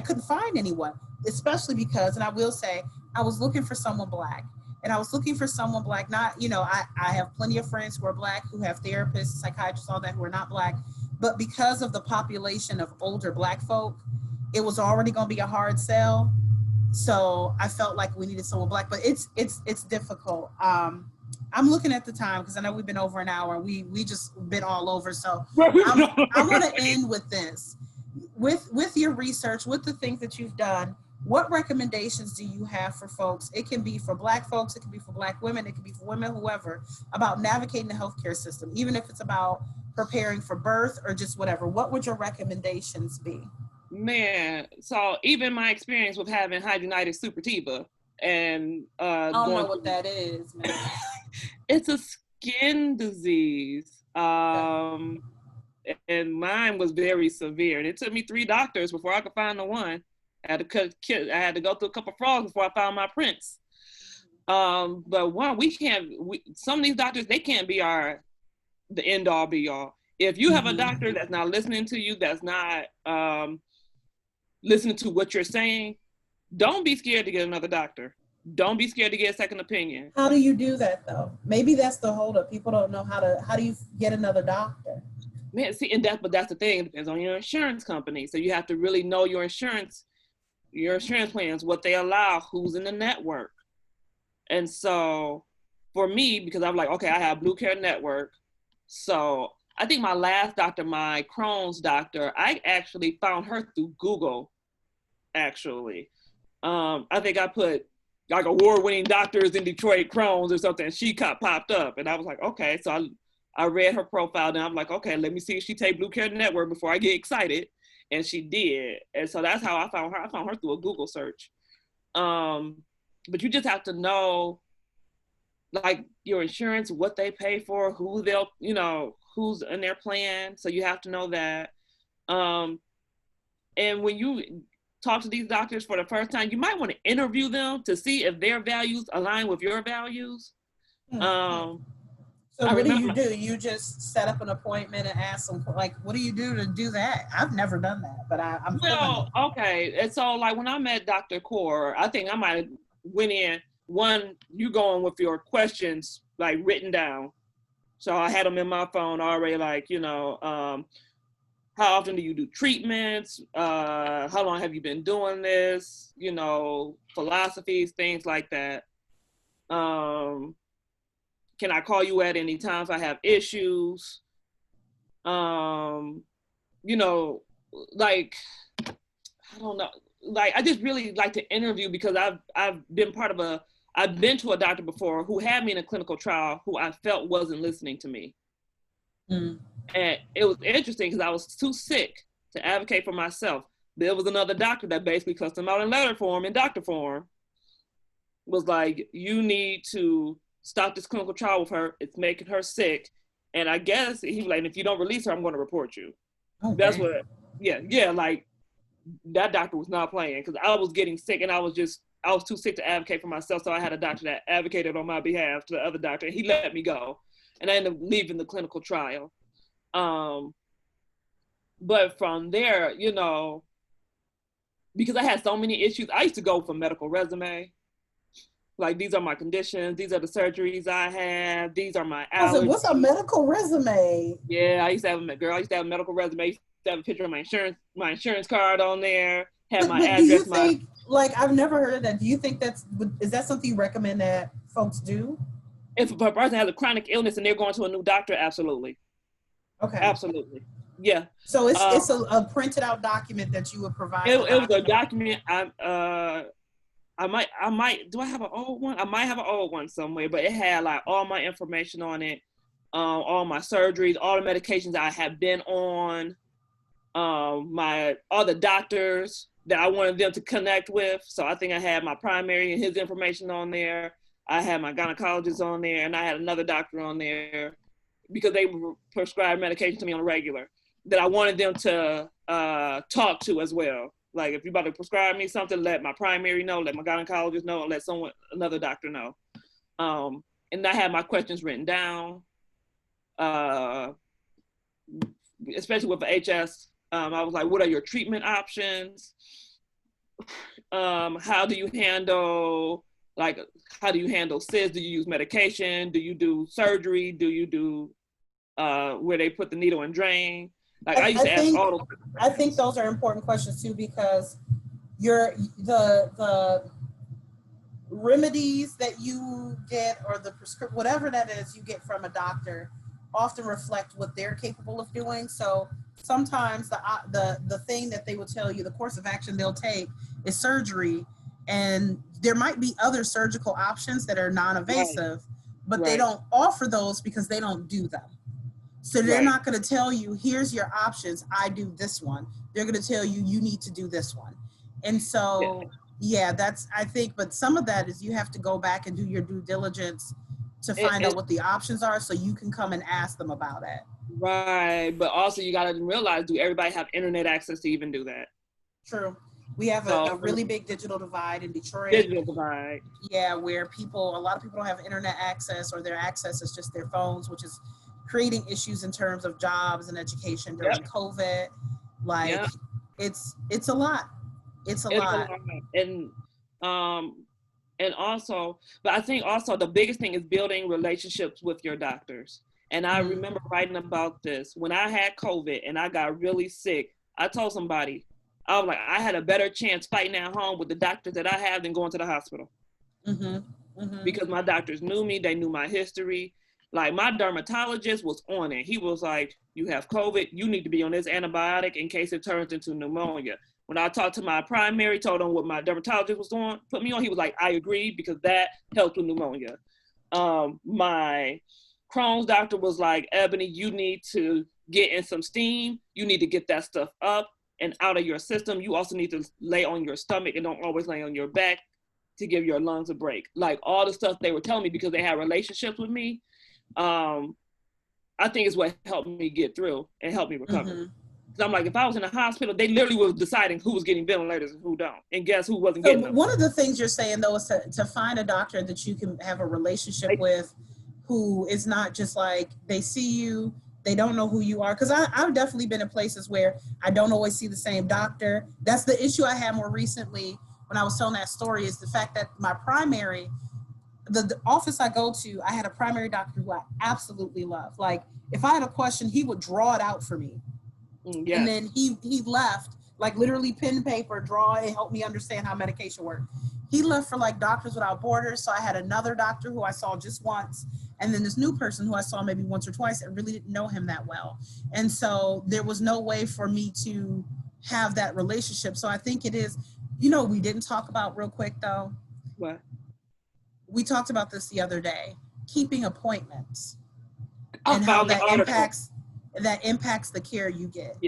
couldn't find anyone, especially because, and I will say, I was looking for someone Black. And I was looking for someone Black, not, I have plenty of friends who are Black, who have therapists, psychiatrists, all that, who are not Black. But because of the population of older Black folk, it was already going to be a hard sell. So I felt like we needed someone Black, but it's difficult. I'm looking at the time because I know we've been over an hour. We just been all over. So I want to end with this. With your research, with the things that you've done, what recommendations do you have for folks? It can be for Black folks, it can be for Black women, it can be for women, whoever, about navigating the healthcare system, even if it's about preparing for birth or just whatever. What would your recommendations be? Man, so even my experience with having hydrogenated super Tiva, and I don't know what that is, man. It's a skin disease. And mine was very severe. And it took me 3 doctors before I could find the one. I had to go through a couple of frogs before I found my prince. But one, some of these doctors, they can't be the end all be all. If you have a doctor that's not listening to you, that's not listening to what you're saying, don't be scared to get another doctor. Don't be scared to get a second opinion. How do you do that though? Maybe that's the holdup. People don't know how do you get another doctor? Man, see, but that's the thing. It depends on your insurance company. So you have to really know your insurance plans, what they allow, who's in the network. And so for me, because I'm like, okay, I have Blue Care Network. So I think my last doctor, my Crohn's doctor, I actually found her through Google, actually. I think I put like award-winning doctors in Detroit, Crohn's or something, and she popped up. And I was like, okay. So I read her profile, and I'm like, okay, let me see if she take Blue Care Network before I get excited. And she did. And so that's how I found her. I found her through a Google search. But you just have to know, like, your insurance, what they pay for, who's in their plan. So you have to know that. And when you talk to these doctors for the first time, you might want to interview them to see if their values align with your values. So what do? You just set up an appointment and ask them, like, what do you do to do that? I've never done that, but I'm okay. And so, like, when I met Dr. Kaur, I think I might have went in, you going with your questions, like, written down. So I had them in my phone already, like, how often do you do treatments? How long have you been doing this? Philosophies, things like that. Can I call you at any time if I have issues? Like, I don't know. Like, I just really like to interview because I've been to a doctor before who had me in a clinical trial who I felt wasn't listening to me. And it was interesting because I was too sick to advocate for myself. There was another doctor that basically cussed him out in letter form, in doctor form, was like, you need to stop this clinical trial with her. It's making her sick. And I guess he was like, if you don't release her, I'm going to report you. Okay. That's what, like, that doctor was not playing because I was getting sick and I was too sick to advocate for myself. So I had a doctor that advocated on my behalf to the other doctor, and he let me go. And I ended up leaving the clinical trial. But from there, because I had so many issues, I used to go for medical resume. Like, these are my conditions. These are the surgeries I have. These are my allergies. What's a medical resume? Yeah, I used to have a medical resume. I used to have a picture of my insurance card on there. Have my address. Do you think, like, I've never heard of that. Do you think is that something you recommend that folks do? If a person has a chronic illness and they're going to a new doctor, absolutely. Okay. Absolutely. Yeah. So it's a printed out document that you would provide. It was a document. I might, do I have an old one? I might have an old one somewhere, but it had like all my information on it, all my surgeries, all the medications I have been on, all the doctors that I wanted them to connect with. So I think I had my primary and his information on there. I had my gynecologist on there, and I had another doctor on there because they prescribed medication to me on a regular that I wanted them to talk to as well. Like, if you're about to prescribe me something, let my primary know, let my gynecologist know, or let another doctor know. And I had my questions written down, especially with the HS. I was like, what are your treatment options? How do you handle cysts? Do you use medication? Do you do surgery? Do you do where they put the needle and drain? Like, I used to ask all those questions. I think those are important questions too, because the remedies that you get, or the prescription, whatever that is you get from a doctor, often reflect what they're capable of doing. So sometimes the thing that they will tell you, the course of action they'll take, is surgery, and there might be other surgical options that are non-invasive, but they don't offer those because they don't do them. So they're not going to tell you, here's your options, I do this one. They're going to tell you, you need to do this one. And so Yeah, I think, but some of that is you have to go back and do your due diligence to find out what the options are so you can come and ask them about it. Right, but also you got to realize, do everybody have internet access to even do that? True. We have a really big digital divide in Detroit. Digital divide. Yeah, where a lot of people don't have internet access, or their access is just their phones, which is creating issues in terms of jobs and education during COVID. Like, it's a lot. It's a lot. And also, but I think also the biggest thing is building relationships with your doctors. And I remember writing about this when I had COVID and I got really sick. I told somebody, I was like, I had a better chance fighting at home with the doctors that I have than going to the hospital. Because my doctors knew me, they knew my history. Like, my dermatologist was on it. He was like, you have COVID, you need to be on this antibiotic in case it turns into pneumonia. When I talked to my primary, told him what my dermatologist was doing, put me on, he was like, I agree, because that helped with pneumonia. My Crohn's doctor was like, Ebony, you need to get in some steam. You need to get that stuff up and out of your system. You also need to lay on your stomach and don't always lay on your back to give your lungs a break. Like, all the stuff they were telling me because they had relationships with me, I think is what helped me get through and helped me recover. So I'm like, if I was in a hospital, they literally was deciding who was getting ventilators and who don't. And guess who wasn't getting them? One of the things you're saying, though, is to find a doctor that you can have a relationship with, who is not just like, they see you, they don't know who you are. Because I've definitely been in places where I don't always see the same doctor. That's the issue I had more recently when I was telling that story, is the fact that my primary, the office I go to, I had a primary doctor who I absolutely love. Like, if I had a question, he would draw it out for me. Yes. And then he left, like, literally pen and paper, draw and help me understand how medication worked. He left for like Doctors Without Borders. So I had another doctor who I saw just once, and then this new person who I saw maybe once or twice, and really didn't know him that well. And so there was no way for me to have that relationship. So I think it is, we didn't talk about real quick though. What? We talked about this the other day, keeping appointments and how that impacts the care you get.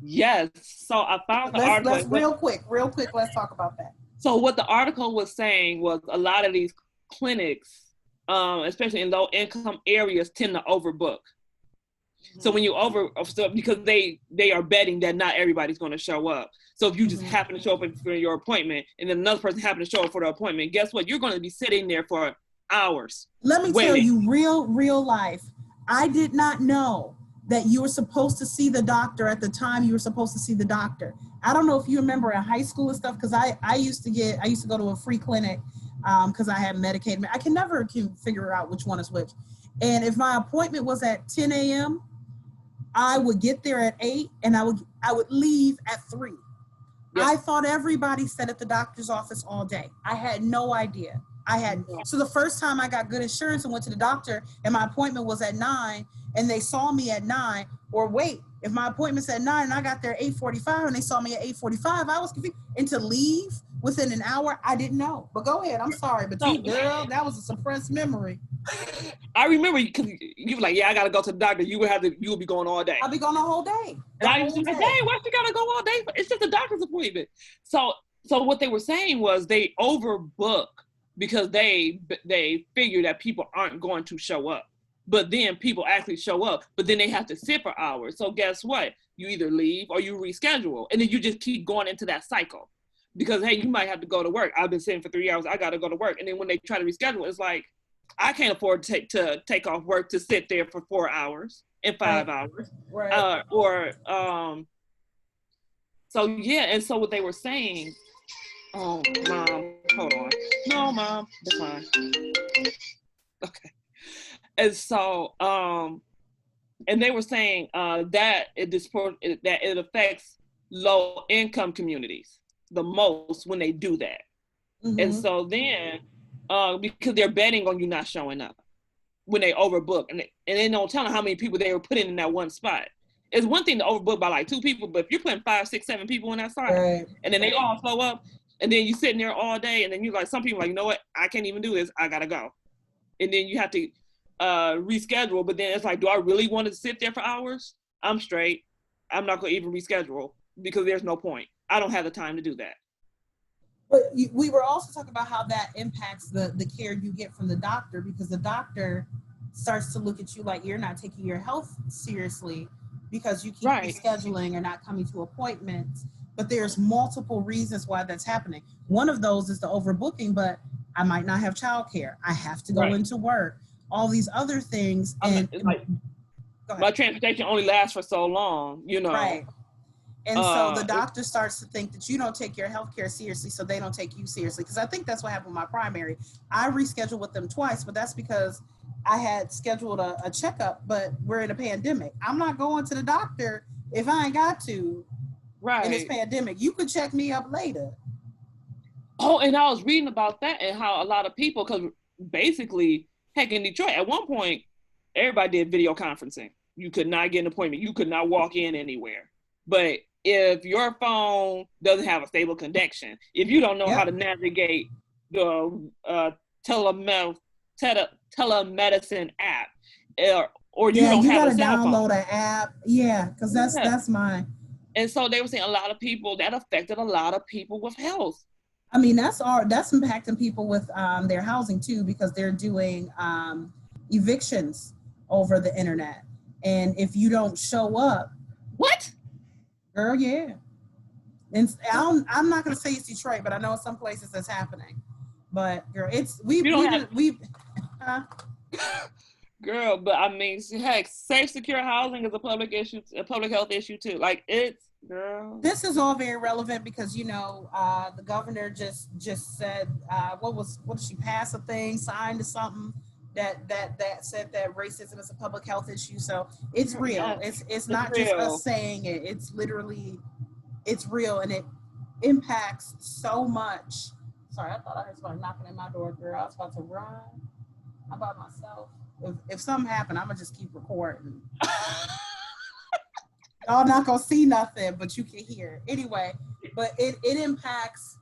Yes. So I found the article. Let's real quick, let's talk about that. So what the article was saying was a lot of these clinics, especially in low income areas, tend to overbook. So when you because they are betting that not everybody's going to show up. So if you just happen to show up for your appointment and then another person happen to show up for the appointment, guess what? You're going to be sitting there for hours. Let me tell you, real life, I did not know that you were supposed to see the doctor at the time you were supposed to see the doctor. I don't know if you remember in high school and stuff, because I used to go to a free clinic because I had Medicaid. I can never figure out which one is which. And if my appointment was at 10 a.m., I would get there at 8 and I would leave at 3. Yes. I thought everybody sat at the doctor's office all day. I had no idea. So the first time I got good insurance and went to the doctor and my appointment was at 9 and they saw me at 9, or wait, if my appointment's at 9 and I got there at 8:45 and they saw me at 8:45, I was confused. And to leave within an hour, I didn't know. But go ahead, I'm sorry. But you, girl, that was a suppressed memory. I remember because you were like, yeah, I got to go to the doctor. You would be going all day. I'll be going the whole day. And I used to be like, hey, why you got to go all day? It's just a doctor's appointment. So what they were saying was they overbook because they figure that people aren't going to show up. But then people actually show up, but then they have to sit for hours. So guess what? You either leave or you reschedule. And then you just keep going into that cycle. Because, hey, you might have to go to work. I've been sitting for 3 hours. I got to go to work. And then when they try to reschedule, it's like, I can't afford to take off work to sit there for 4 hours and 5 hours. Right. So, yeah. And so what they were saying, oh, Mom, hold on. No, Mom, that's fine. Okay. And so, and they were saying that it affects low income communities the most when they do that. And so then, because they're betting on you not showing up when they overbook, and they don't tell them how many people they were putting in that one spot. It's one thing to overbook by like 2 people, but if you're putting 5, 6, 7 people in that spot, right, and then they all show up, and then you're sitting there all day, and then you like, some people like, you know what, I can't even do this, I gotta go. And then you have to reschedule, but then it's like, do I really want to sit there for hours? I'm straight. I'm not gonna even reschedule because there's no point. I don't have the time to do that. But we were also talking about how that impacts the care you get from the doctor, because the doctor starts to look at you like you're not taking your health seriously because you keep Right. rescheduling or not coming to appointments. But there's multiple reasons why that's happening. One of those is the overbooking, but I might not have childcare. I have to go Right. into work. All these other things. And It's like my transportation only lasts for so long, you know. Right. And so the doctor starts to think that you don't take your healthcare seriously, so they don't take you seriously. Because I think that's what happened with my primary. I rescheduled with them twice, but that's because I had scheduled a checkup, but we're in a pandemic. I'm not going to the doctor if I ain't got to. Right. In this pandemic. You could check me up later. Oh, and I was reading about that and how a lot of people, because basically, heck, in Detroit, at one point, everybody did video conferencing. You could not get an appointment. You could not walk in anywhere. But if your phone doesn't have a stable connection, if you don't know how to navigate the telemedicine app, or you don't have a cell phone. Download an app. Yeah, because that's mine. And so they were saying a lot of people, that affected a lot of people with health. I mean, that's impacting people with their housing too, because they're doing evictions over the internet. And if you don't show up. What? Girl, yeah. And I'm not going to say it's Detroit, but I know in some places that's happening. But girl, Girl, but I mean, heck, safe, secure housing is a public issue, a public health issue too. Like, it's, girl. This is all very relevant because, the governor just said, what did she pass a thing, signed to something that said that racism is a public health issue. So it's real. It's not just us saying it. It's literally, it's real, and it impacts so much. Sorry, I thought I heard somebody knocking at my door, girl. I was about to run. I'm by myself. If something happened, I'm gonna just keep recording. Y'all not gonna see nothing, but you can hear it. Anyway, but it impacts,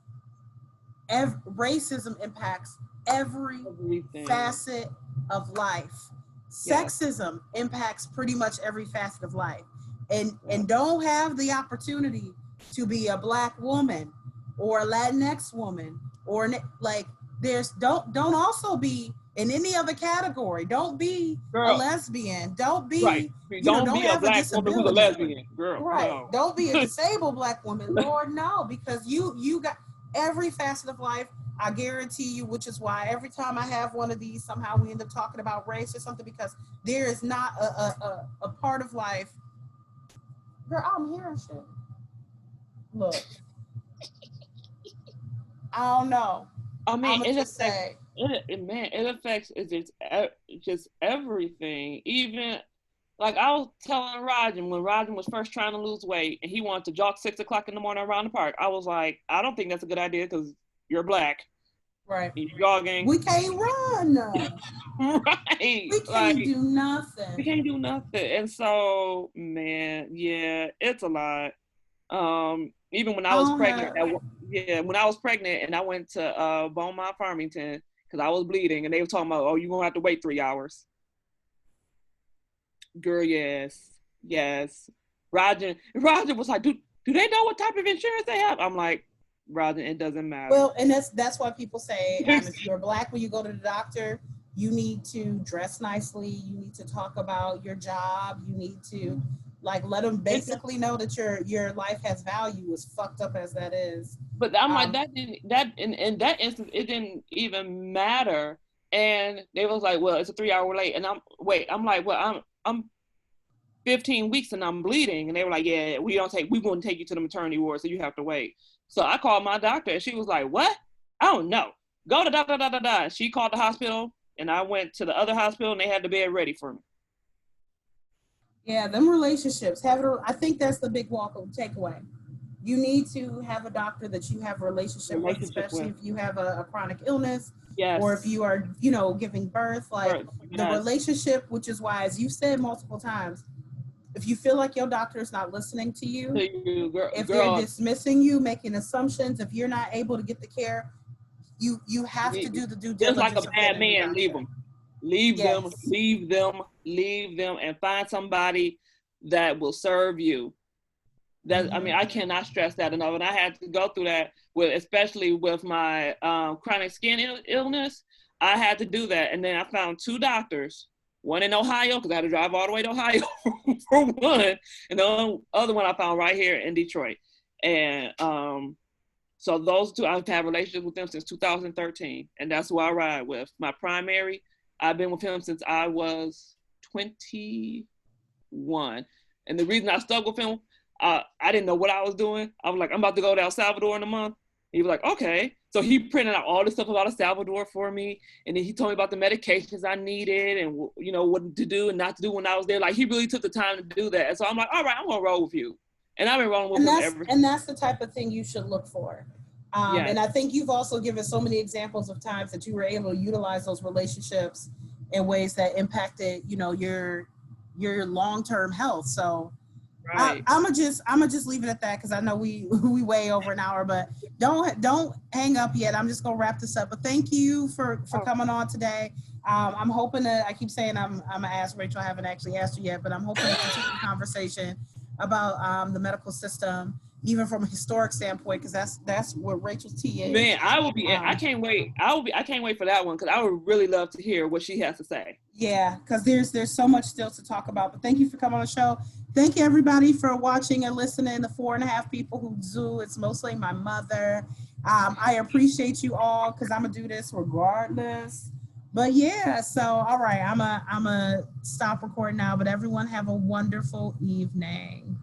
racism impacts everything. Facet of life. Sexism impacts pretty much every facet of life. And don't have the opportunity to be a Black woman or a Latinx woman or don't also be in any other category. Don't be a lesbian. Don't be don't be a Black woman who's a lesbian. Girl, right. No. Don't be a disabled Black woman. Lord, no, because you got every facet of life. I guarantee you, which is why every time I have one of these, somehow we end up talking about race or something, because there is not a part of life. Girl, I'm hearing shit. Look. I don't know. I mean, it affects just everything. Even like I was telling Rajan when Rajan was first trying to lose weight and he wanted to jog 6 o'clock in the morning around the park. I was like, I don't think that's a good idea because you're Black. Right. You're jogging. We can't run. Right. We can't do nothing. We can't do nothing. And so, man, yeah, it's a lot. Even when I was pregnant, when I was pregnant and I went to Beaumont Farmington because I was bleeding and they were talking about, oh, you're going to have to wait 3 hours. Girl, yes. Rajan was like, do they know what type of insurance they have? I'm like, Rajan, it doesn't matter. Well, and that's why people say if you're Black, when you go to the doctor, you need to dress nicely. You need to talk about your job. You need to let them basically know that your life has value, as fucked up as that is. But I'm like, in that instance, it didn't even matter. And they was like, well, it's a 3 hour late. And I'm like, well, I'm 15 weeks and I'm bleeding. And they were like, yeah, we're going to take you to the maternity ward, so you have to wait. So I called my doctor and she was like, what? I don't know. Go to da. She called the hospital and I went to the other hospital and they had the bed ready for me. Yeah, them relationships. I think that's the big takeaway. You need to have a doctor that you have a relationship with, especially if you have a chronic illness, or if you are, giving birth. The relationship, which is why, as you said multiple times, if you feel like your doctor is not listening to you, if they're dismissing you, making assumptions, if you're not able to get the care, you have to do the due diligence. Just like a bad man, leave them. Leave them, and find somebody that will serve you. That, I mean, I cannot stress that enough. And I had to go through that with, especially with my chronic skin illness. I had to do that. And then I found 2 doctors, one in Ohio, because I had to drive all the way to Ohio for one. And the other one I found right here in Detroit. And so those 2, I've had relationships with them since 2013. And that's who I ride with. My primary, I've been with him since I was 21. And the reason I stuck with him, I didn't know what I was doing. I was like, I'm about to go to El Salvador in a month. He was like, okay. So he printed out all this stuff about El Salvador for me. And then he told me about the medications I needed and, you know, what to do and not to do when I was there. Like, he really took the time to do that. And so I'm like, all right, I'm going to roll with you. And I've been rolling with him ever since. And that's the type of thing you should look for. Yes. And I think you've also given so many examples of times that you were able to utilize those relationships in ways that impacted, you know, your long-term health. So right. I'm gonna just leave it at that, because I know we way over an hour, but don't hang up yet. I'm just gonna wrap this up. But thank you for coming on today. I'm hoping to, I keep saying I'm gonna ask Rachel, I haven't actually asked her yet, but I'm hoping to continue the conversation about the medical system, even from a historic standpoint, because that's what Rachel's tea is. Man, I will be. I can't wait. I can't wait for that one, because I would really love to hear what she has to say. Yeah, because there's so much still to talk about. But thank you for coming on the show. Thank you, everybody, for watching and listening. The 4.5 people who do. It's mostly my mother. I appreciate you all, because I'm gonna do this regardless. But yeah, so all right, I'm a stop recording now. But everyone have a wonderful evening.